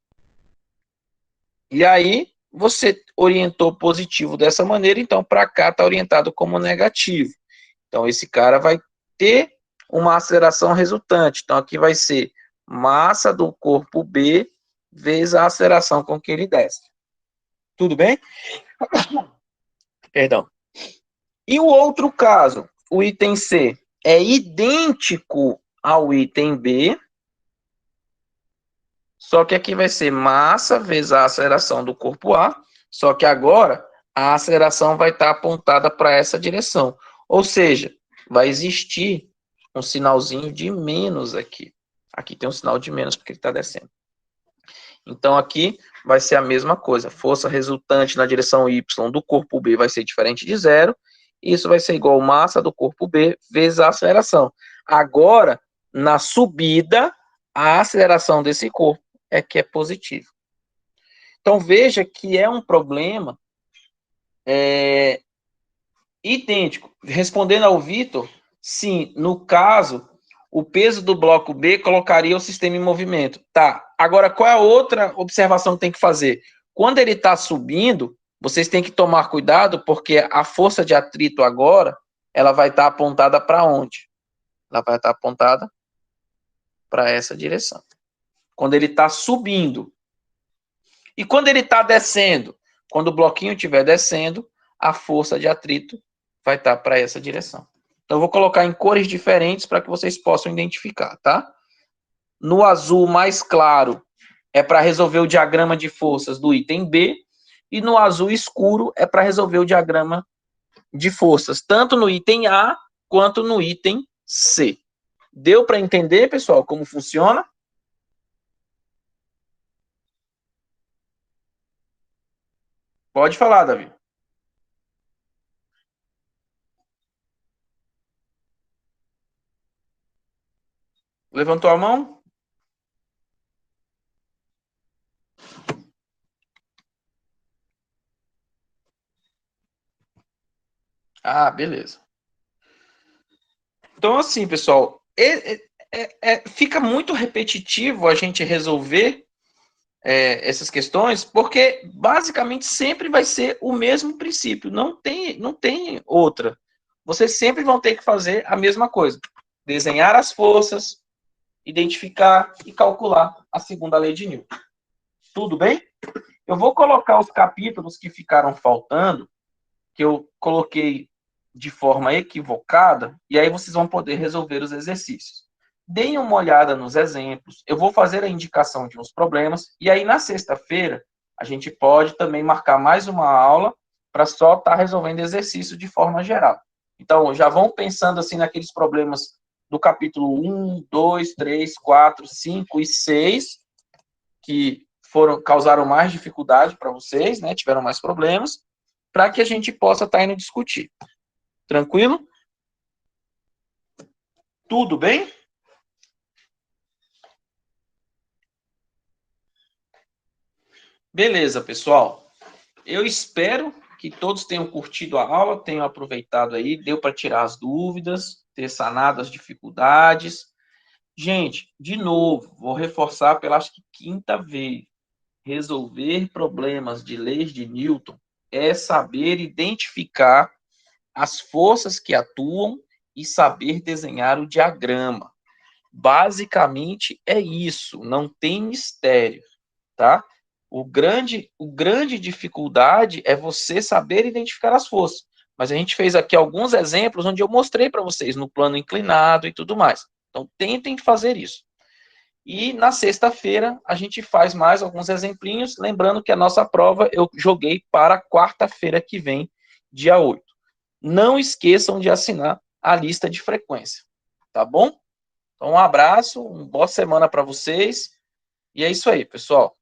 E aí, você orientou positivo dessa maneira, então para cá está orientado como negativo. Então, esse cara vai ter uma aceleração resultante. Então, aqui vai ser massa do corpo B vezes a aceleração com que ele desce. Tudo bem? Perdão. E o outro caso, o item C, é idêntico ao item B, só que aqui vai ser massa vezes a aceleração do corpo A, só que agora a aceleração vai estar apontada para essa direção. Ou seja, vai existir um sinalzinho de menos aqui. Aqui tem um sinal de menos porque ele está descendo. Então, aqui vai ser a mesma coisa. Força resultante na direção Y do corpo B vai ser diferente de zero. Isso vai ser igual a massa do corpo B vezes a aceleração. Agora, na subida, a aceleração desse corpo é que é positiva. Então, veja que é um problema idêntico. Respondendo ao Vitor, sim, no caso, o peso do bloco B colocaria o sistema em movimento. Tá, agora qual é a outra observação que tem que fazer? Quando ele está subindo, vocês têm que tomar cuidado, porque a força de atrito agora, ela vai estar apontada para onde? Ela vai estar apontada para essa direção. Quando ele está subindo. E quando ele está descendo? Quando o bloquinho estiver descendo, a força de atrito vai estar para essa direção. Então, eu vou colocar em cores diferentes para que vocês possam identificar, tá? No azul mais claro é para resolver o diagrama de forças do item B, e no azul escuro é para resolver o diagrama de forças, tanto no item A quanto no item C. Deu para entender, pessoal, como funciona? Pode falar, Davi. Levantou a mão? Ah, beleza. Então, assim, pessoal, fica muito repetitivo a gente resolver essas questões, porque basicamente sempre vai ser o mesmo princípio, não tem outra. Vocês sempre vão ter que fazer a mesma coisa: desenhar as forças, identificar e calcular a segunda lei de Newton. Tudo bem? Eu vou colocar os capítulos que ficaram faltando, que eu coloquei de forma equivocada, e aí vocês vão poder resolver os exercícios. Deem uma olhada nos exemplos, eu vou fazer a indicação de uns problemas, e aí na sexta-feira a gente pode também marcar mais uma aula para só estar resolvendo exercício de forma geral. Então, já vão pensando assim naqueles problemas do capítulo 1, 2, 3, 4, 5 e 6, que causaram mais dificuldade para vocês, né? Tiveram mais problemas, para que a gente possa estar indo discutir. Tranquilo? Tudo bem? Beleza, pessoal. Eu espero que todos tenham curtido a aula, tenham aproveitado aí, deu para tirar as dúvidas, ter sanado as dificuldades. Gente, de novo, vou reforçar pela acho que quinta vez. Resolver problemas de leis de Newton é saber identificar as forças que atuam e saber desenhar o diagrama. Basicamente é isso, não tem mistério, tá? O grande dificuldade é você saber identificar as forças. Mas a gente fez aqui alguns exemplos onde eu mostrei para vocês no plano inclinado e tudo mais. Então, tentem fazer isso. E na sexta-feira a gente faz mais alguns exemplinhos, lembrando que a nossa prova eu joguei para quarta-feira que vem, dia 8. Não esqueçam de assinar a lista de frequência, tá bom? Então, um abraço, uma boa semana para vocês. E é isso aí, pessoal.